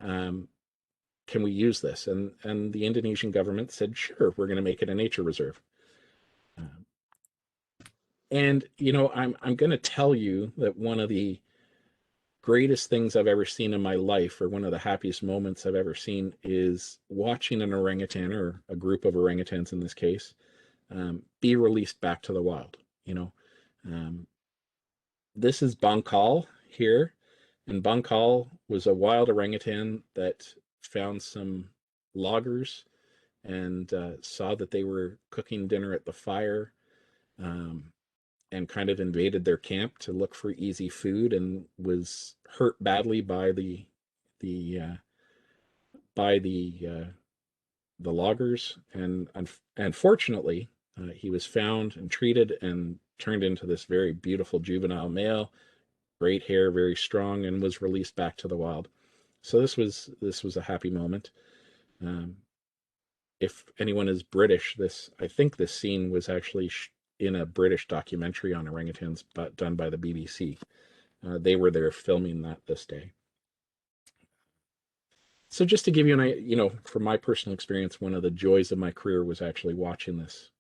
Can we use this? And the Indonesian government said, sure, we're going to make it a nature reserve. And, you know, I'm going to tell you that one of the greatest things I've ever seen in my life, or one of the happiest moments I've ever seen, is watching an orangutan, or a group of orangutans in this case, be released back to the wild. You know, this is Bangkal here, and Bangkal was a wild orangutan that found some loggers and saw that they were cooking dinner at the fire. And kind of invaded their camp to look for easy food, and was hurt badly by the loggers. And unfortunately, he was found and treated and turned into this very beautiful juvenile male, great hair, very strong, and was released back to the wild. So this was a happy moment. If anyone is British, I think this scene was actually in a British documentary on orangutans, but done by the BBC. They were there filming that this day. So just to give you you know, from my personal experience, one of the joys of my career was actually watching this.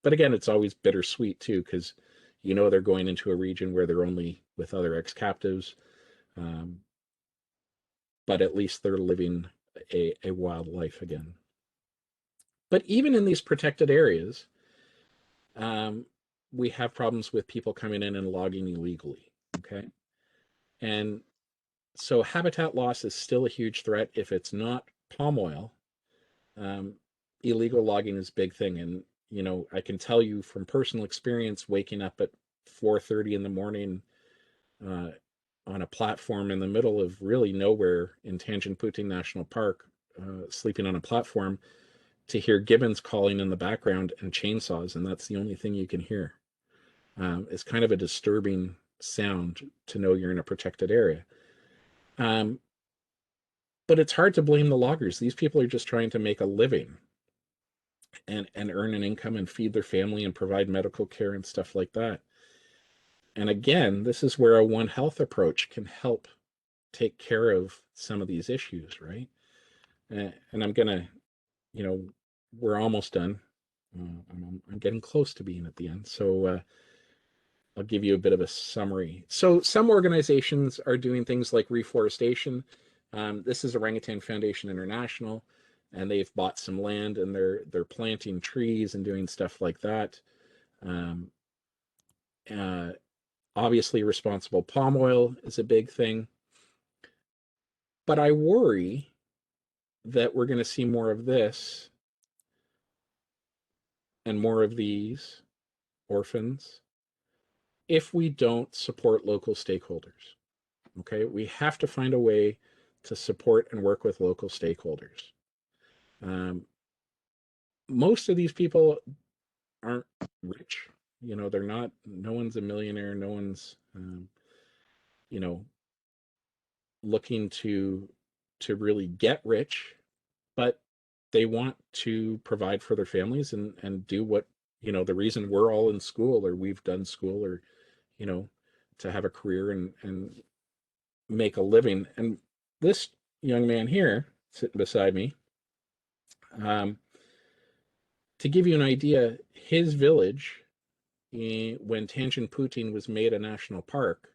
But again, it's always bittersweet too, because you know they're going into a region where they're only with other ex-captives, but at least they're living a wild life again. But even in these protected areas, we have problems with people coming in and logging illegally. Okay. And so habitat loss is still a huge threat. If it's not palm oil, illegal logging is a big thing. And, you know, I can tell you from personal experience, waking up at 4:30 in the morning on a platform in the middle of really nowhere in Tanjung Puting National Park, sleeping on a platform, to hear gibbons calling in the background and chainsaws, and that's the only thing you can hear. It's kind of a disturbing sound to know you're in a protected area. But it's hard to blame the loggers. These people are just trying to make a living and earn an income and feed their family and provide medical care and stuff like that. And again, this is where a One Health approach can help take care of some of these issues, right? And I'm gonna, we're almost done. I'm getting close to being at the end. So I'll give you a bit of a summary. So some organizations are doing things like reforestation. This is Orangutan Foundation International, and they've bought some land and they're planting trees and doing stuff like that. Um, Obviously, responsible palm oil is a big thing. But I worry that we're going to see more of this and more of these orphans if we don't support local stakeholders. Okay, we have to find a way to support and work with local stakeholders. Most of these people aren't rich. They're not, no one's a millionaire, no one's, you know, looking to really get rich, but they want to provide for their families and do what, the reason we're all in school or we've done school or, you know, to have a career and make a living. And this young man here sitting beside me, to give you an idea, his village, when Tanjung Puting was made a national park,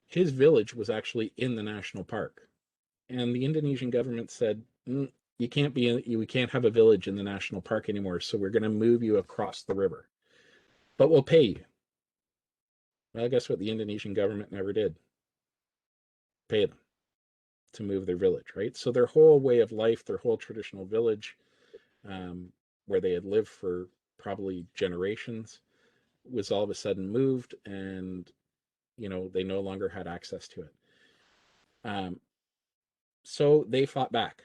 his village was actually in the national park. And the Indonesian government said, you can't we can't have a village in the national park anymore, so we're going to move you across the river. But we'll pay you. Well, guess what the Indonesian government never did? Pay them to move their village, right? So their whole way of life, their whole traditional village, where they had lived for probably generations, was all of a sudden moved, and they no longer had access to it. So they fought back,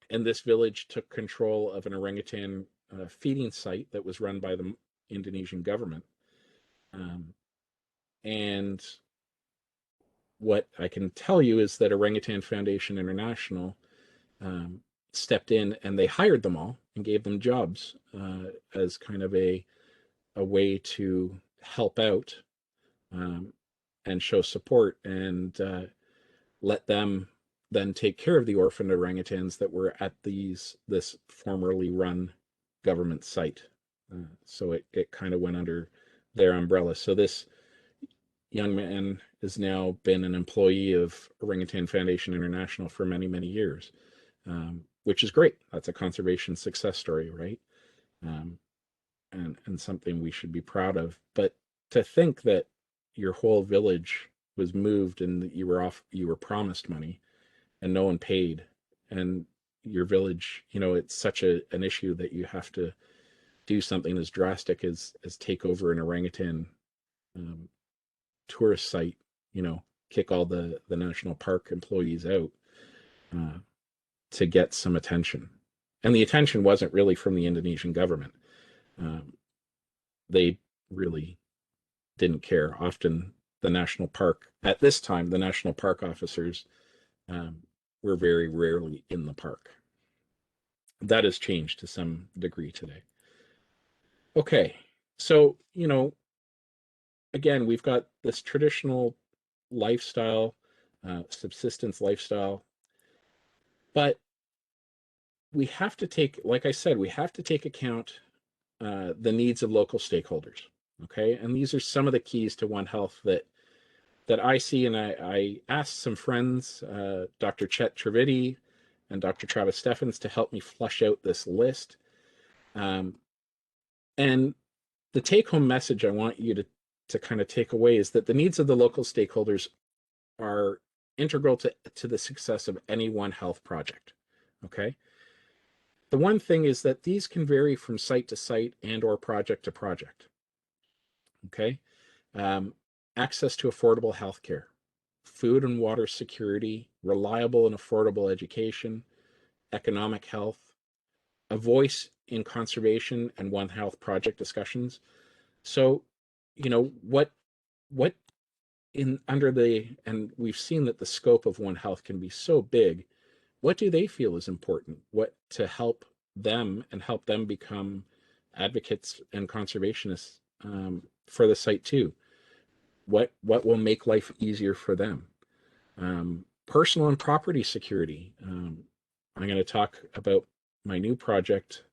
and this village took control of an orangutan feeding site that was run by the Indonesian government. And what I can tell you is that Orangutan Foundation International stepped in and they hired them all and gave them jobs as kind of a way to help out and show support and let them then take care of the orphaned orangutans that were at this formerly run government site. So it kind of went under their umbrella. So this young man has now been an employee of Orangutan Foundation International for many, many years, which is great. That's a conservation success story, right? And something we should be proud of. But to think that your whole village was moved and that you were promised money and no one paid, and your village, it's such an issue that you have to do something as drastic as take over an orangutan tourist site, kick all the national park employees out to get some attention. And the attention wasn't really from the Indonesian government. They really didn't care. Often the national park, at this time, the national park officers were very rarely in the park. That has changed to some degree today. Okay, so, again, we've got this traditional lifestyle, subsistence lifestyle, but we have to take, like I said, we have to take account the needs of local stakeholders. Okay, and these are some of the keys to One Health that I see, and I asked some friends, Dr. Chet Trividi and Dr. Travis Steffens, to help me flush out this list. And the take-home message I want you to kind of take away is that the needs of the local stakeholders are integral to the success of any One Health project. Okay. The one thing is that these can vary from site to site and or project to project. Okay. Access to affordable healthcare, food and water security, reliable and affordable education, economic health, a voice in conservation and One Health project discussions. So, what in under and we've seen that the scope of One Health can be so big. What do they feel is important? What to help them and help them become advocates and conservationists for the site too? what will make life easier for them. Personal and property security. I'm going to talk about my new project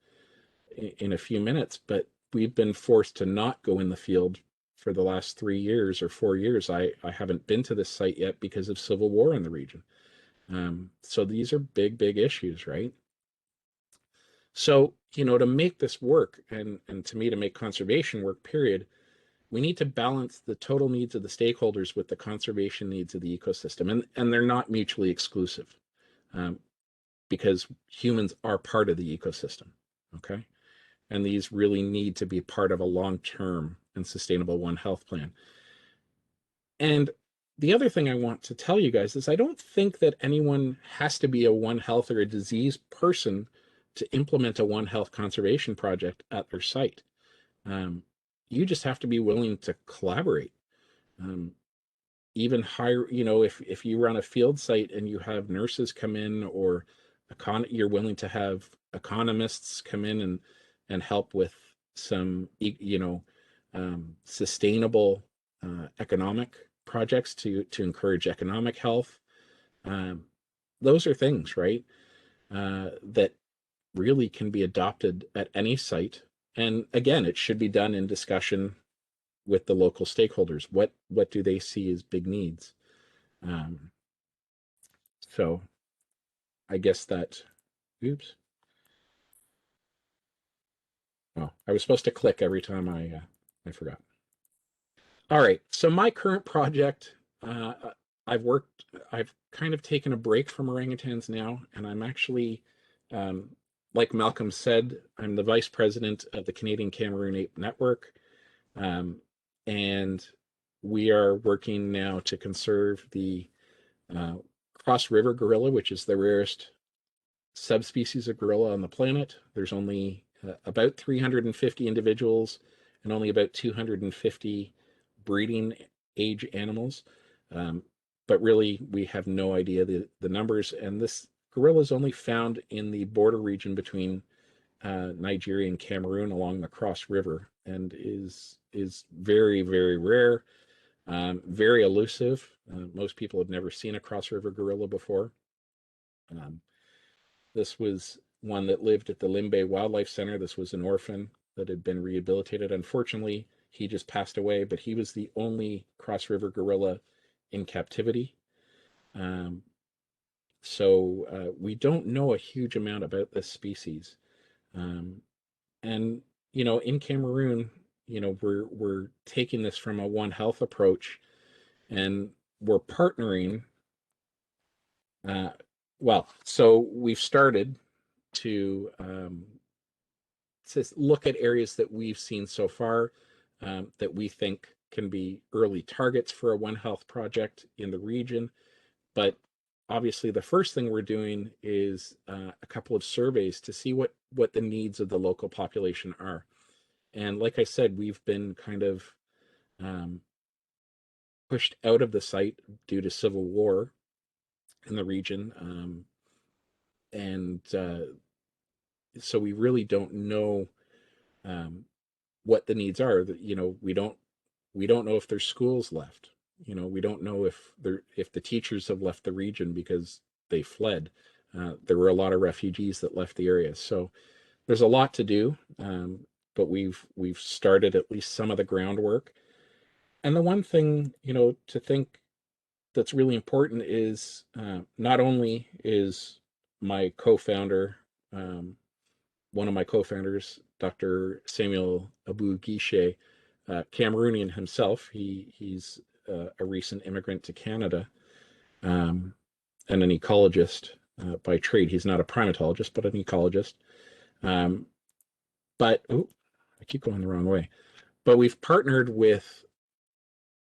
in a few minutes, but we've been forced to not go in the field for the last 3 years or 4 years. I haven't been to this site yet because of civil war in the region. So these are big issues, right? So, to make this work, and to me, to make conservation work, period, we need to balance the total needs of the stakeholders with the conservation needs of the ecosystem. And they're not mutually exclusive, because humans are part of the ecosystem, okay? And these really need to be part of a long-term and sustainable One Health plan. And the other thing I want to tell you guys is I don't think that anyone has to be a One Health or a disease person to implement a One Health conservation project at their site. You just have to be willing to collaborate. Even hire, if you run a field site and you have nurses come in, or you're willing to have economists come in and help with some, sustainable economic projects to encourage economic health. Those are things, right, that really can be adopted at any site. And again, it should be done in discussion with the local stakeholders. What do they see as big needs? So I guess that, oops. Oh, I was supposed to click every time I forgot. All right, so my current project, I've kind of taken a break from orangutans now, and I'm actually, like Malcolm said, I'm the vice president of the Canadian Cameroon Ape Network. And we are working now to conserve the cross river gorilla, which is the rarest subspecies of gorilla on the planet. There's only about 350 individuals and only about 250 breeding age animals. But really, we have no idea the numbers. And this gorilla is only found in the border region between Nigeria and Cameroon along the Cross River, and is very rare, very elusive. Most people have never seen a Cross River gorilla before. This was one that lived at the Limbe Wildlife Center. This was an orphan that had been rehabilitated. Unfortunately, he just passed away, but he was the only Cross River gorilla in captivity. So we don't know a huge amount about this species. And in Cameroon, we're taking this from a One Health approach, and we're partnering. So we've started to look at areas that we've seen so far, that we think can be early targets for a One Health project in the region. But obviously, the first thing we're doing is a couple of surveys to see what the needs of the local population are. And like I said, we've been kind of pushed out of the site due to civil war in the region. And so we really don't know what the needs are. We don't know if there's schools left. We don't know if the teachers have left the region because they fled. There were a lot of refugees that left the area. So there's a lot to do, but we've started at least some of the groundwork. And the one thing, to think that's really important is, not only is my co-founder, one of my co-founders, Dr. Samuel Abu Guichet, Cameroonian himself. He's a recent immigrant to Canada, and an ecologist by trade. He's not a primatologist, but an ecologist. But I keep going the wrong way. But we've partnered with,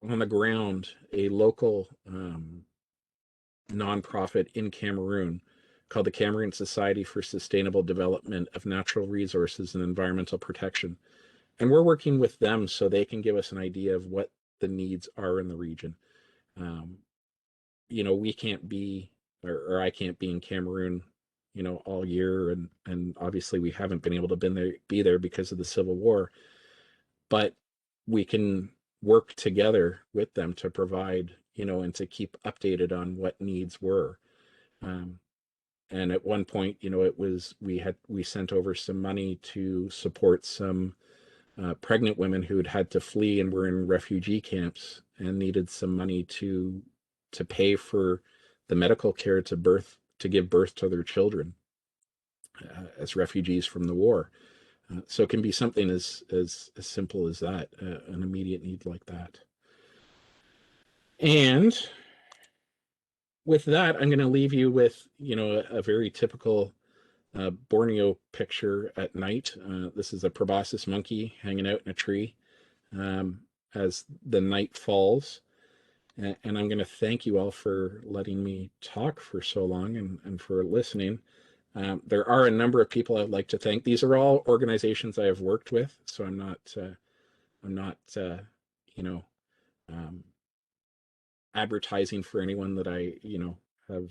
on the ground, a local nonprofit in Cameroon called the Cameroon Society for Sustainable Development of Natural Resources and Environmental Protection. And we're working with them so they can give us an idea of what the needs are in the region. We can't be, or I can't be in Cameroon, all year. And obviously we haven't been able to be there because of the Civil War. But we can work together with them to provide, and to keep updated on what needs were. And at one point, we sent over some money to support some pregnant women who had to flee and were in refugee camps and needed some money to pay for the medical care to give birth to their children as refugees from the war. So it can be something as simple as that, an immediate need like that. And with that, I'm going to leave you with, a very typical Borneo picture at night. This is a proboscis monkey hanging out in a tree as the night falls. And I'm going to thank you all for letting me talk for so long and for listening. There are a number of people I'd like to thank. These are all organizations I have worked with, so I'm not advertising for anyone that I have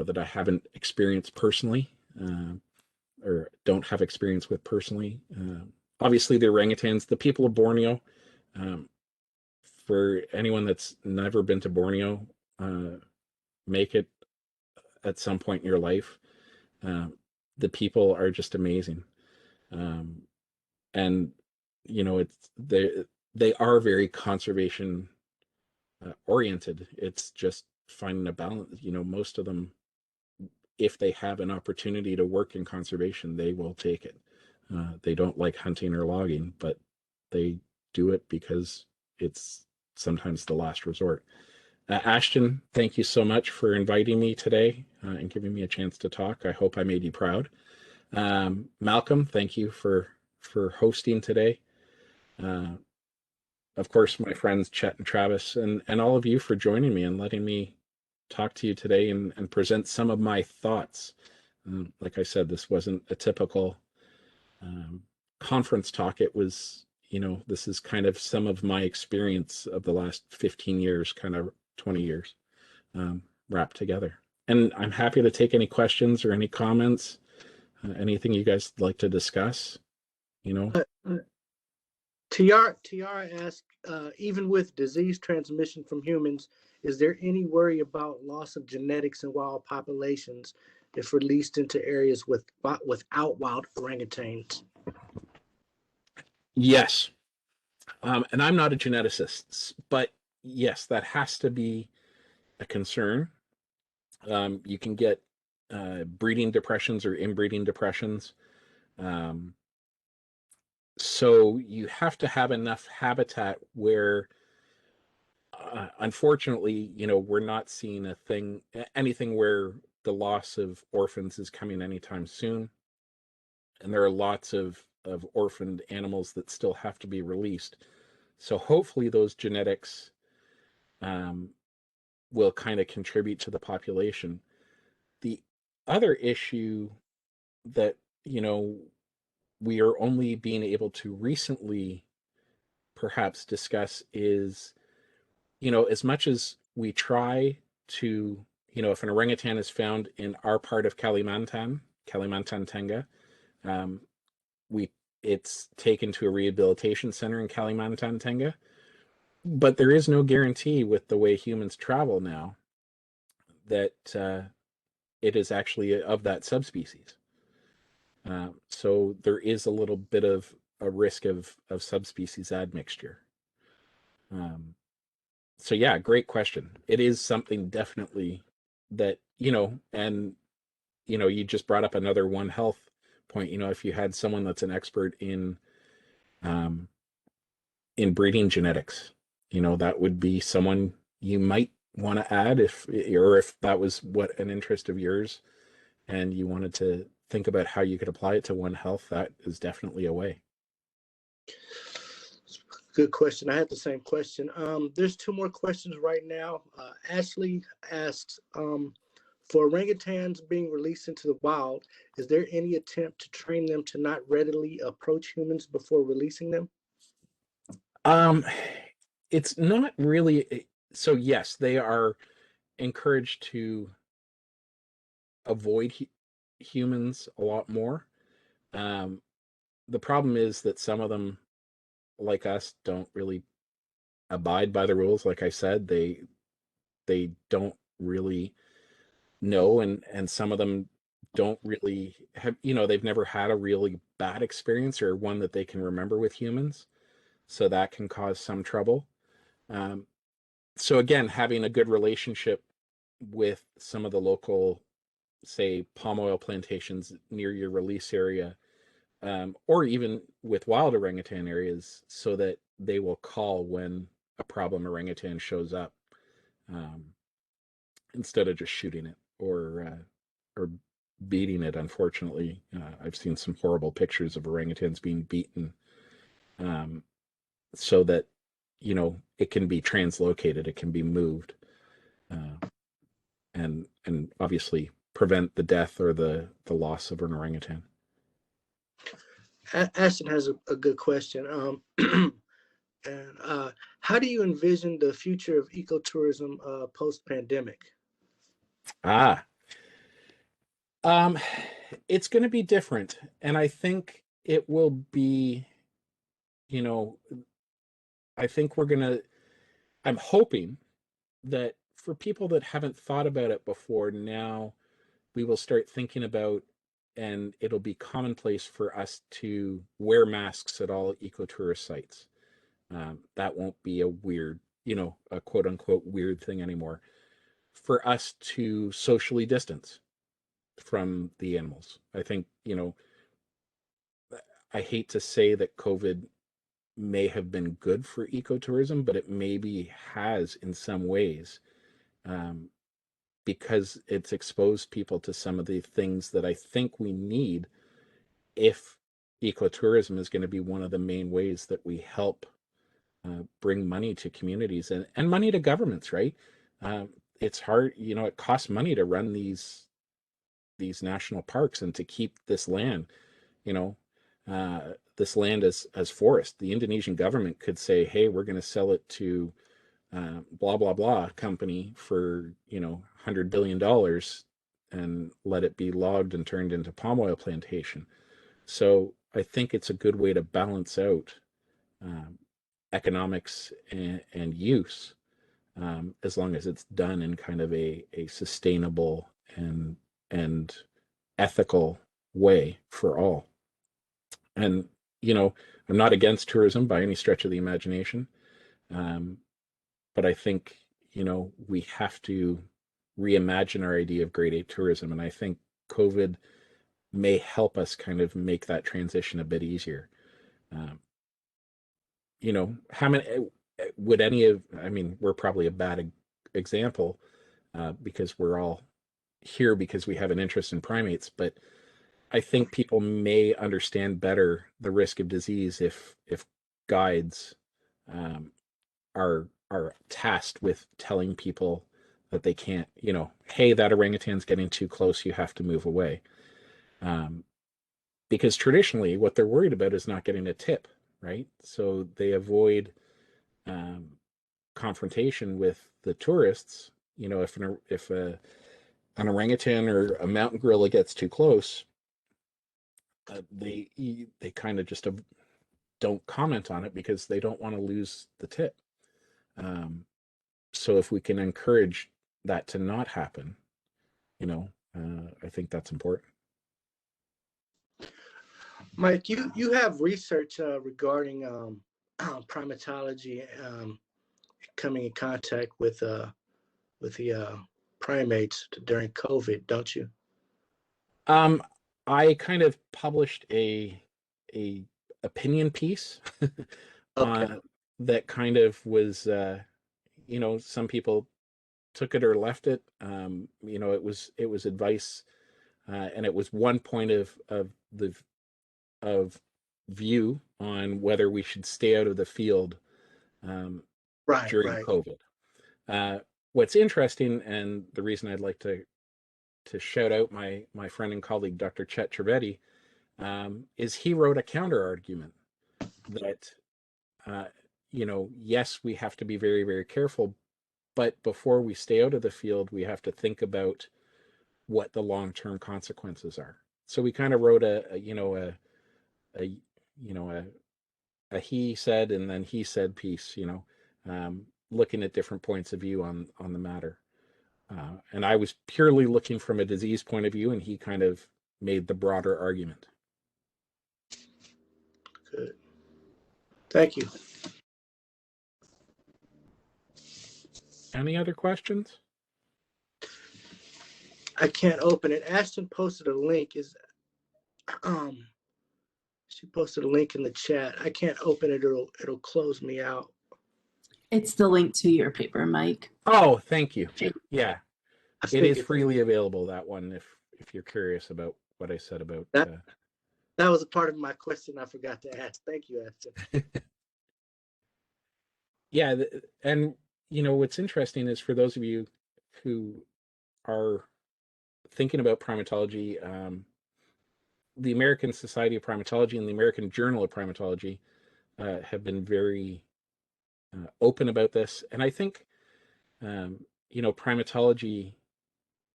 that I haven't experienced personally or don't have experience with personally. Obviously, the orangutans, the people of Borneo. For anyone that's never been to Borneo, make it at some point in your life. The people are just amazing, and they are very conservation oriented. It's just finding a balance. Most of them, if they have an opportunity to work in conservation, they will take it. They don't like hunting or logging, but they do it because it's sometimes the last resort. Ashton, thank you so much for inviting me today and giving me a chance to talk. I hope I made you proud. Malcolm, thank you for hosting today. Of course, my friends Chet and Travis, and all of you for joining me and letting me talk to you today and present some of my thoughts. Like I said, this wasn't a typical conference talk. It was, this is kind of some of my experience of the last 15 years, kind of 20 years wrapped together. And I'm happy to take any questions or any comments, anything you guys like to discuss, Tiara asked, even with disease transmission from humans, is there any worry about loss of genetics in wild populations if released into areas without wild orangutans? Yes. And I'm not a geneticist, but yes, that has to be a concern. You can get breeding depressions or inbreeding depressions. So you have to have enough habitat where, unfortunately, we're not seeing anything where the loss of orphans is coming anytime soon. And there are lots of orphaned animals that still have to be released. So hopefully those genetics will kind of contribute to the population. The other issue that, we are only being able to recently perhaps discuss is, as much as we try to, if an orangutan is found in our part of Kalimantan Tenga, it's taken to a rehabilitation center in Kalimantan Tenga. But there is no guarantee with the way humans travel now that it is actually of that subspecies. So there is a little bit of a risk of subspecies admixture. So yeah, great question. It is something definitely that, and, you just brought up another One Health point. If you had someone that's an expert in breeding genetics, that would be someone you might want to add if that was what an interest of yours and you wanted to think about how you could apply it to One Health. That is definitely a way. Good question. I had the same question. There's two more questions right now. Ashley asks, for orangutans being released into the wild, is there any attempt to train them to not readily approach humans before releasing them? It's not really. So yes, they are encouraged to avoid humans a lot more. The problem is that some of them like us, don't really abide by the rules. Like I said, they don't really know, and some of them don't really have, they've never had a really bad experience or one that they can remember with humans. So that can cause some trouble. So again, having a good relationship with some of the local, say, palm oil plantations near your release area, or even with wild orangutan areas, so that they will call when a problem orangutan shows up, um, instead of just shooting it or beating it. Unfortunately, I've seen some horrible pictures of orangutans being beaten, um, so that it can be translocated, it can be moved, and obviously prevent the death or the loss of an orangutan. Ashton has a good question. And how do you envision the future of ecotourism post-pandemic? Ah, um, it's going to be different, and I think it will be. You know, I think I'm hoping that for people that haven't thought about it before, now we will start thinking about, and it'll be commonplace for us to wear masks at all ecotourist sites. That won't be a weird, a quote unquote weird thing anymore. For us to socially distance from the animals. I think, I hate to say that COVID may have been good for ecotourism, but it maybe has in some ways, um, because it's exposed people to some of the things that I think we need if ecotourism is going to be one of the main ways that we help bring money to communities and money to governments, right? Um, it's hard, it costs money to run these national parks and to keep this land, you know, this land as forest. The Indonesian government could say, hey, we're going to sell it to blah, blah, blah company for, $100 billion and let it be logged and turned into palm oil plantation. So I think it's a good way to balance out um, economics and use, as long as it's done in kind of a sustainable and ethical way for all. And I'm not against tourism by any stretch of the imagination, um, but I think we have to reimagine our idea of grade A tourism, and I think COVID may help us kind of make that transition a bit easier. Um, how many would any of, I mean, we're probably a bad example, because we're all here because we have an interest in primates, but I think people may understand better the risk of disease if guides um, are tasked with telling people that they can't, hey, that orangutan's getting too close, you have to move away. Because traditionally, what they're worried about is not getting a tip, right? So they avoid um, confrontation with the tourists. If an orangutan or a mountain gorilla gets too close, they kind of just don't comment on it because they don't want to lose the tip. So if we can encourage that to not happen, I think that's important. Mike, you have research regarding primatology, coming in contact with the primates during COVID, don't you? I kind of published a opinion piece Okay. that kind of was, some people took it or left it. It was advice, and it was one point of view on whether we should stay out of the field Right, during right. COVID. What's interesting, and the reason I'd like to shout out my friend and colleague Dr. Chet Trivedi, is he wrote a counter argument that yes, we have to be very, very careful, but before we stay out of the field, we have to think about what the long-term consequences are. So we kind of wrote a a he said and then he said piece, looking at different points of view on the matter. And I was purely looking from a disease point of view, and he kind of made the broader argument. Good. Thank you. Any other questions? I can't open it. Ashton posted a link. She posted a link in the chat. I can't open it. It'll close me out. It's the link to your paper, Mike. Oh, thank you. Yeah, it is It freely available, that one, if you're curious about what I said about that was a part of my question I forgot to ask. Thank you, Ashton. Yeah, and what's interesting is for those of you who are thinking about primatology, the American Society of Primatology and the American Journal of Primatology have been very open about this. And I think, primatology,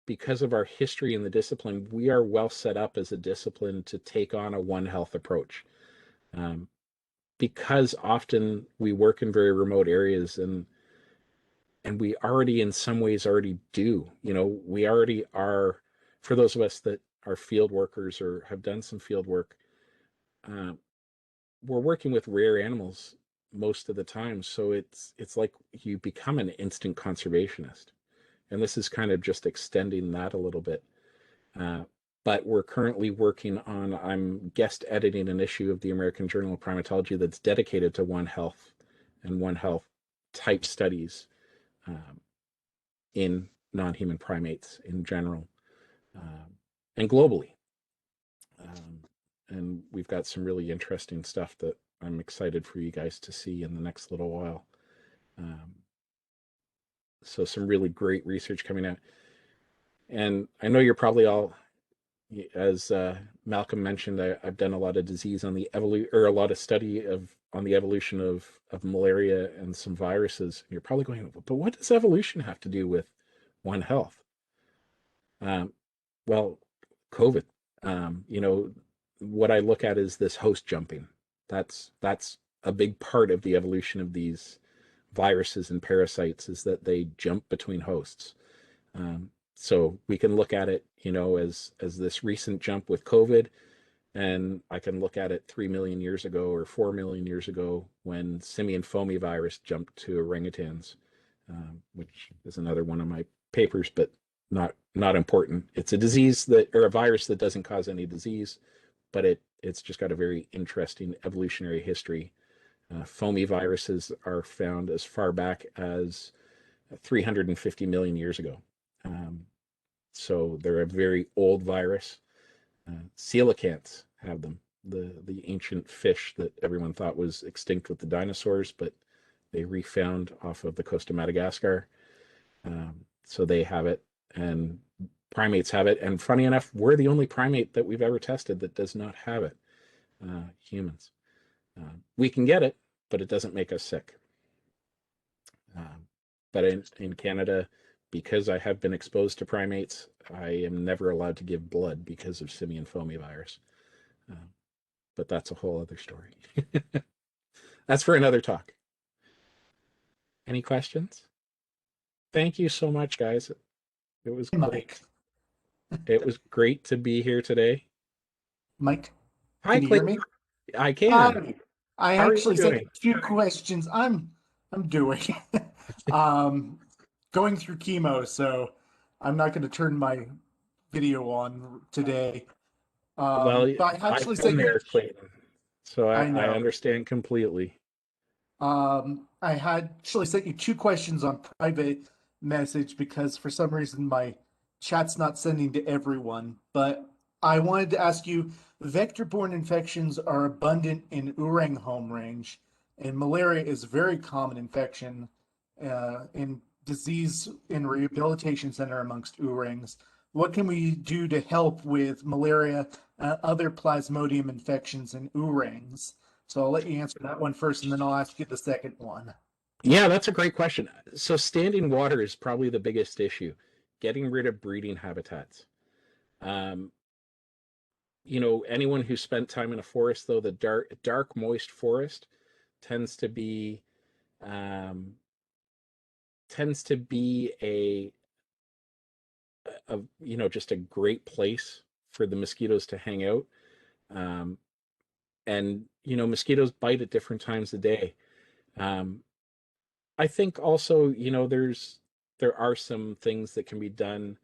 because of our history in the discipline, we are well set up as a discipline to take on a One Health approach. Because often we work in very remote areas, and we already in some ways already do. We already are, for those of us that are field workers or have done some field work, we're working with rare animals most of the time. So it's like you become an instant conservationist. And this is kind of just extending that a little bit. But we're currently working on, I'm guest editing an issue of the American Journal of Primatology that's dedicated to One Health and One Health type studies in non-human primates in general and globally. And we've got some really interesting stuff that I'm excited for you guys to see in the next little while. So some really great research coming out. And I know you're probably all, as Malcolm mentioned, I've done a lot of disease on the a lot of study on the evolution of malaria and some viruses. And you're probably going, but what does evolution have to do with One Health? Well, COVID. What I look at is this host jumping. That's a big part of the evolution of these viruses and parasites, is that they jump between hosts. So we can look at it, as this recent jump with COVID, and I can look at it 3 million years ago or 4 million years ago when simian foamy virus jumped to orangutans, which is another one of my papers, but not important. It's a disease or a virus that doesn't cause any disease, but it's just got a very interesting evolutionary history. Foamy viruses are found as far back as 350 million years ago. So they're a very old virus. Coelacanths have them, the ancient fish that everyone thought was extinct with the dinosaurs, but they refound off of the coast of Madagascar. So they have it, and primates have it. And funny enough, we're the only primate that we've ever tested that does not have it, humans. We can get it, but it doesn't make us sick. But in Canada, because I have been exposed to primates, I am never allowed to give blood because of simian foamy virus. But that's a whole other story. That's for another talk. Any questions? Thank you so much, guys. It was great. It was great to be here today. Mike, Hi, can you hear me? I can. I How are you actually sent doing? a few questions. I'm doing going through chemo, so I'm not going to turn my video on today. Well, But I actually I've been sent there, Clayton, so I know. understand completely. I had actually sent you two questions on private message because for some reason my chat's not sending to everyone. But I wanted to ask you, vector-borne infections are abundant in Orang home range, and malaria is a very common infection in disease in rehabilitation center amongst Orangs. What can we do to help with malaria, other plasmodium infections in Orangs? So I'll let you answer that one first, and then I'll ask you the second one. Yeah, that's a great question. So standing water is probably the biggest issue. Getting rid of breeding habitats. Anyone who spent time in a forest, though, the dark, moist forest, tends to be a just a great place for the mosquitoes to hang out. And mosquitoes bite at different times of day. I think also, there are some things that can be done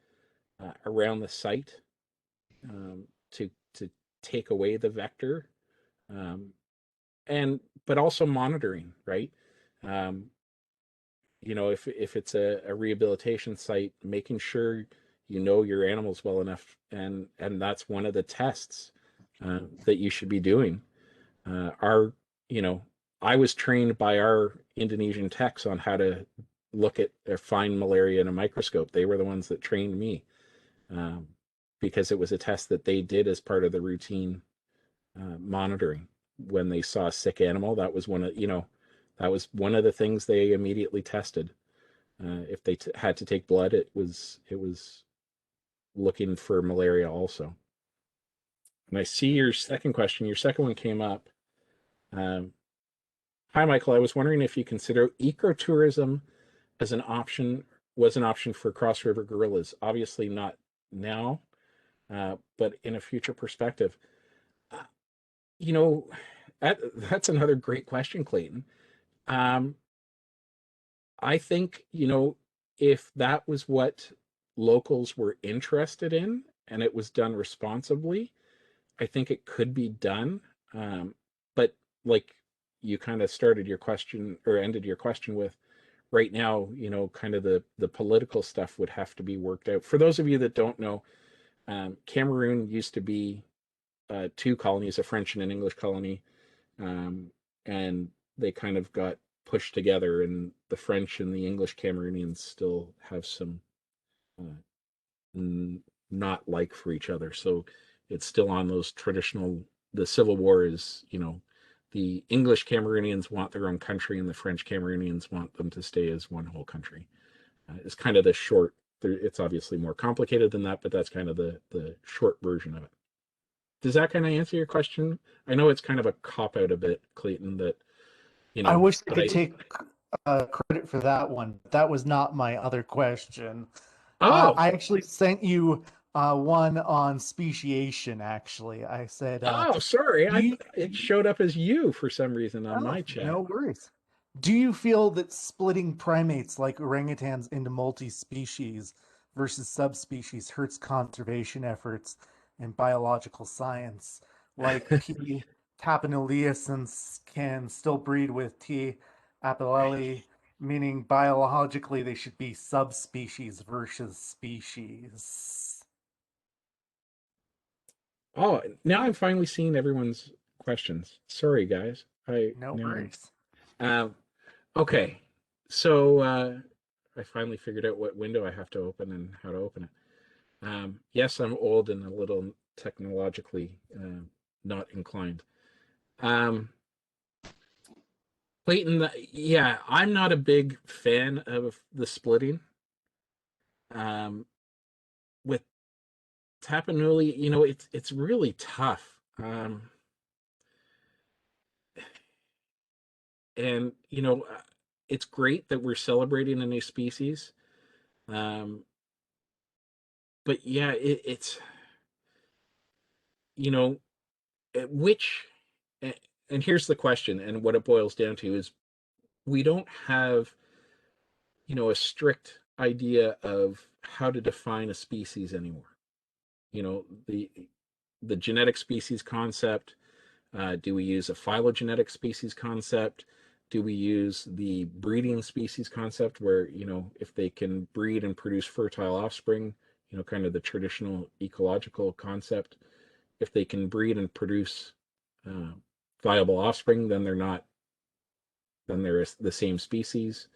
around the site to take away the vector, but also monitoring, right? If it's a rehabilitation site, making sure you know your animals well enough, and that's one of the tests that you should be doing. I was trained by our Indonesian techs on how to look at or find malaria in a microscope. They were the ones that trained me, because it was a test that they did as part of the routine monitoring. When they saw a sick animal, that was one of the things they immediately tested. If they had to take blood, it was looking for malaria also. And I see your second question. Your second one came up. Hi, Michael. I was wondering if you consider ecotourism as was an option for Cross River gorillas. Obviously not now, but in a future perspective. That's another great question, Clayton. I think, if that was what locals were interested in and it was done responsibly, I think it could be done. But like you kind of started your question or ended your question with, right now, kind of the political stuff would have to be worked out. For those of you that don't know, Cameroon used to be two colonies, a French and an English colony, and they kind of got pushed together, and the French and the English Cameroonians still have some not like for each other. So it's still on those traditional, the Civil War is, the English Cameroonians want their own country and the French Cameroonians want them to stay as one whole country. It's kind of the short, it's obviously more complicated than that, but that's kind of the short version of it. Does that kind of answer your question? I know it's kind of a cop-out a bit, Clayton, that, I wish I could take credit for that one. That was not my other question. Oh, I actually sent you one on speciation, actually. I said, sorry. you, It showed up as you for some reason on my chat. no worries. Do you feel that splitting primates like orangutans into multi-species versus subspecies hurts conservation efforts and biological science? Like P. tapenuliacens can still breed with T. abelii, meaning biologically they should be subspecies versus species. Oh, now I'm finally seeing everyone's questions. Sorry, guys. No worries. Okay, so I finally figured out what window I have to open and how to open it. Yes, I'm old and a little technologically not inclined. Clayton, yeah, I'm not a big fan of the splitting. With Tapanuli, it's really tough. And it's great that we're celebrating a new species. But yeah, it's which, and here's the question, and what it boils down to is we don't have a strict idea of how to define a species anymore. The genetic species concept, do we use a phylogenetic species concept? Do we use the breeding species concept where, if they can breed and produce fertile offspring, kind of the traditional ecological concept, if they can breed and produce viable offspring, then they're the same species.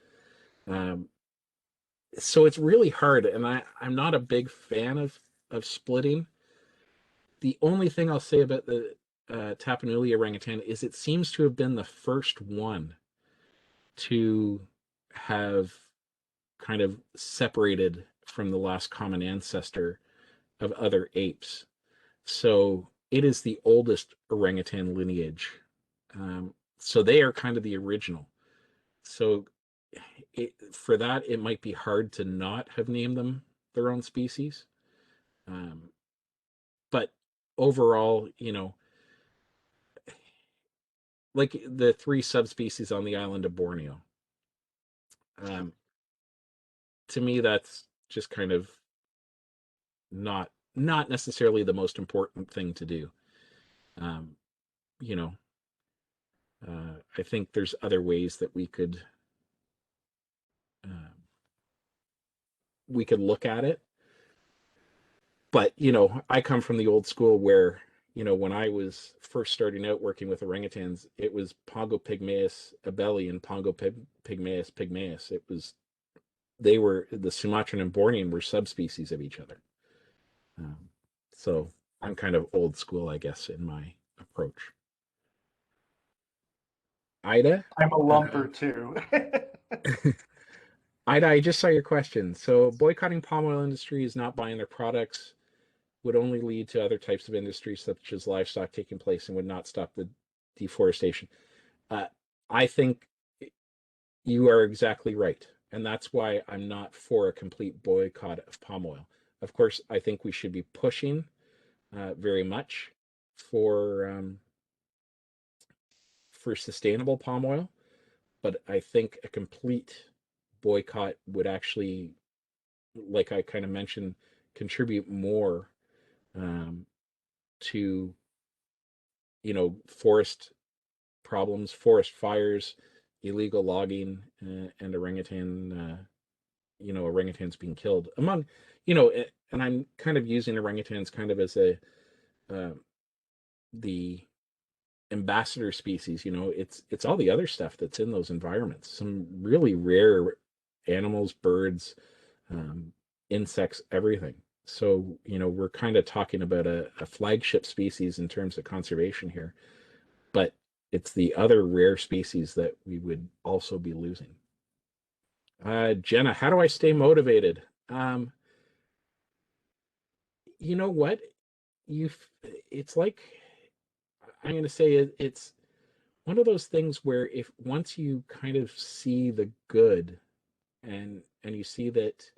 So it's really hard, and I'm not a big fan of splitting. The only thing I'll say about the Tapanuli orangutan is it seems to have been the first one to have kind of separated from the last common ancestor of other apes. So it is the oldest orangutan lineage. So they are kind of the original. So for that, it might be hard to not have named them their own species. But overall, like the 3 subspecies on the island of Borneo, to me, that's just kind of not necessarily the most important thing to do. You know, I think there's other ways that we could look at it. But I come from the old school where when I was first starting out working with orangutans, it was Pongo pygmaeus abelii and Pongo pygmaeus pygmaeus. They were the Sumatran and Bornean were subspecies of each other. So I'm kind of old school, I guess, in my approach. Ida? I'm a lumper too. Ida, I just saw your question. So boycotting palm oil industry is not buying their products, would only lead to other types of industries such as livestock taking place and would not stop the deforestation. I think you are exactly right. And that's why I'm not for a complete boycott of palm oil. Of course, I think we should be pushing very much for sustainable palm oil, but I think a complete boycott would actually, like I kind of mentioned, contribute more to forest problems, forest fires, illegal logging, and orangutans being killed among, and I'm kind of using orangutans kind of as the ambassador species. It's all the other stuff that's in those environments, some really rare animals, birds, insects, everything. So we're kind of talking about a flagship species in terms of conservation here, but it's the other rare species that we would also be losing. Jenna, how do I stay motivated? You know what? It's like, I'm going to say it's one of those things where if once you kind of see the good and you see that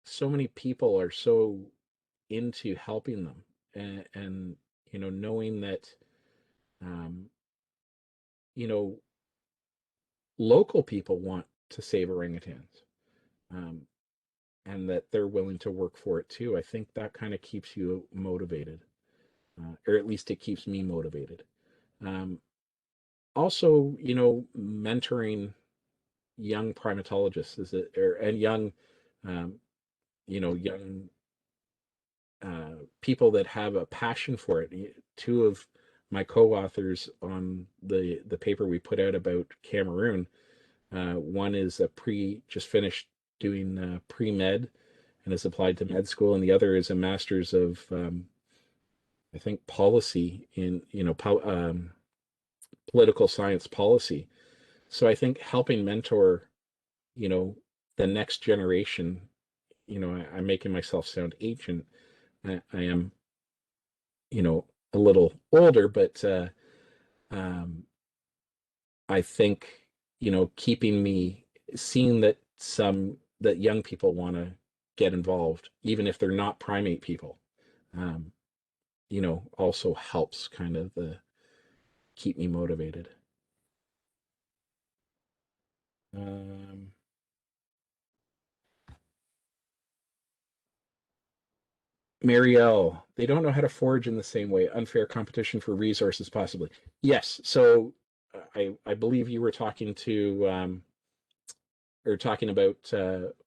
so many people are so into helping them and knowing that you know local people want to save orangutans, and that they're willing to work for it too. I think that kind of keeps you motivated, or at least it keeps me motivated. Also, mentoring young primatologists and young, young people that have a passion for it. Two of my co-authors on the paper we put out about Cameroon, one is just finished doing pre-med and is applied to med school, and the other is a master's of I think policy in political science policy. So I think helping mentor the next generation, I'm making myself sound ancient. I am a little older, but I think keeping me seeing that young people want to get involved, even if they're not primate people, also helps kind of keep me motivated. Marielle, they don't know how to forage in the same way. Unfair competition for resources, possibly. Yes. So I believe you were talking to or talking about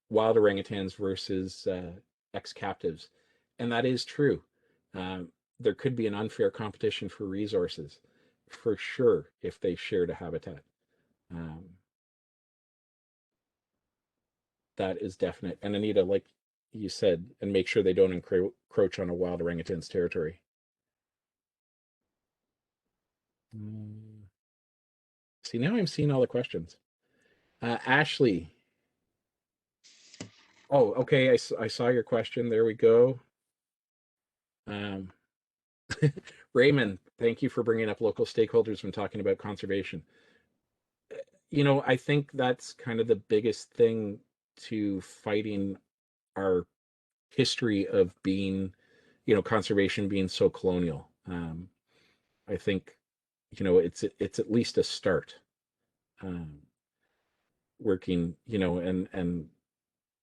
wild orangutans versus ex-captives, and that is true. There could be an unfair competition for resources, for sure, if they shared a habitat. That is definite. And Anita, like you said, and make sure they don't encroach on a wild orangutan's territory. See, now I'm seeing all the questions. Ashley. Oh, okay. I saw your question. There we go. Raymond, thank you for bringing up local stakeholders when talking about conservation. You know, I think that's kind of the biggest thing to fighting our history of being, you know, conservation being so colonial. I think, you know, it's at least a start. Working, you know, and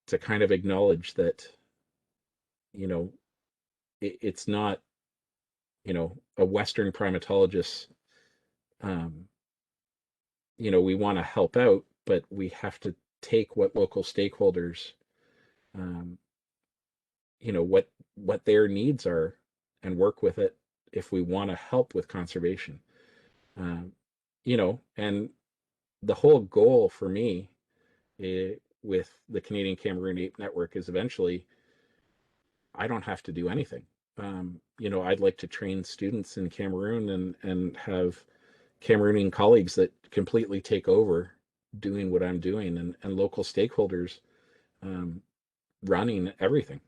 to kind of acknowledge that, you know, it's not, you know, a Western primatologist. You know, we want to help out, but we have to take what local stakeholders, you know, what their needs are and work with it if we want to help with conservation. You know, and the whole goal for me with the Canadian Cameroon Ape Network is eventually I don't have to do anything. You know, I'd like to train students in Cameroon and have Cameroonian colleagues that completely take over doing what I'm doing, and local stakeholders running everything.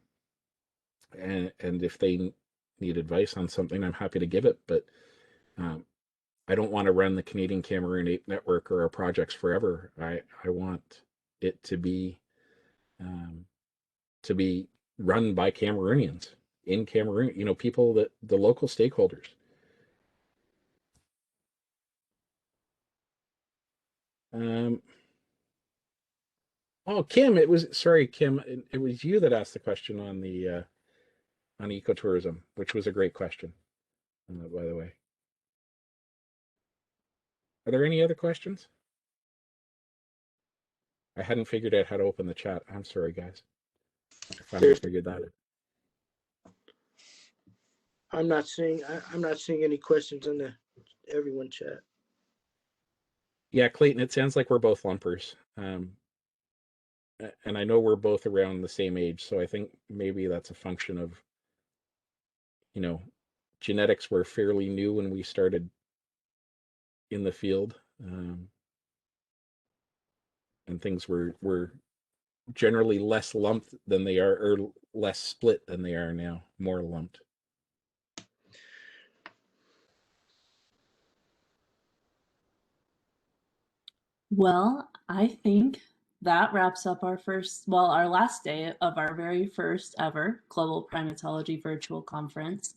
And if they need advice on something, I'm happy to give it. But I don't want to run the Canadian Cameroon Ape Network or our projects forever. I want it to be run by Cameroonians in Cameroon. You know, people that the local stakeholders. Oh, Kim, it was Kim. It was you that asked the question on the on ecotourism, which was a great question, by the way. Are there any other questions? I hadn't figured out how to open the chat. I'm sorry, guys. I finally figured that out. I'm not seeing any questions in the everyone chat. Yeah, Clayton, it sounds like we're both lumpers. And I know we're both around the same age, so I think maybe that's a function of, you know, genetics were fairly new when we started in the field, and things were generally less lumped than they are, or less split than they are now, more lumped. Well, I think that wraps up our last day of our very first ever Global Primatology Virtual Conference.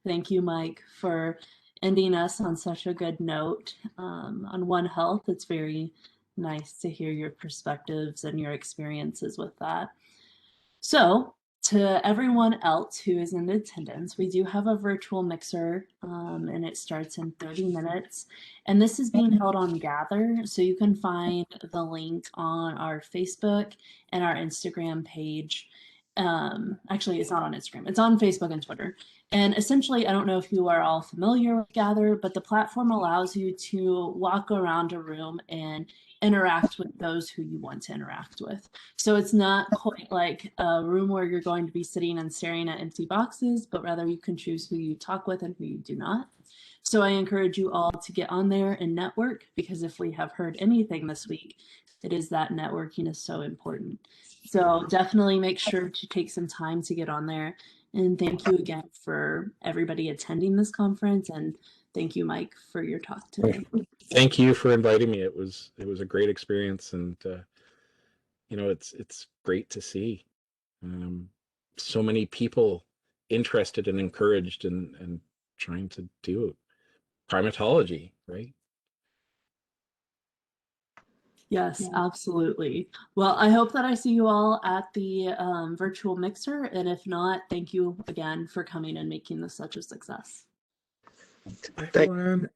Thank you, Mike, for ending us on such a good note. On One Health, it's very nice to hear your perspectives and your experiences with that. So, to everyone else who is in attendance, we do have a virtual mixer, and it starts in 30 minutes. And this is being held on Gather, so you can find the link on our Facebook and our Instagram page. Actually, it's not on Instagram. It's on Facebook and Twitter. And essentially, I don't know if you are all familiar with Gather, but the platform allows you to walk around a room and interact with those who you want to interact with. So it's not quite like a room where you're going to be sitting and staring at empty boxes, but rather you can choose who you talk with and who you do not. So I encourage you all to get on there and network, because if we have heard anything this week, it is that networking is so important. So definitely make sure to take some time to get on there. And thank you again for everybody attending this conference. And thank you, Mike, for your talk today. Thank you for inviting me. It was a great experience, and you know, it's great to see so many people interested and encouraged and trying to do primatology, right? Yes, absolutely. Well, I hope that I see you all at the virtual mixer. And if not, thank you again for coming and making this such a success. Bye, everyone.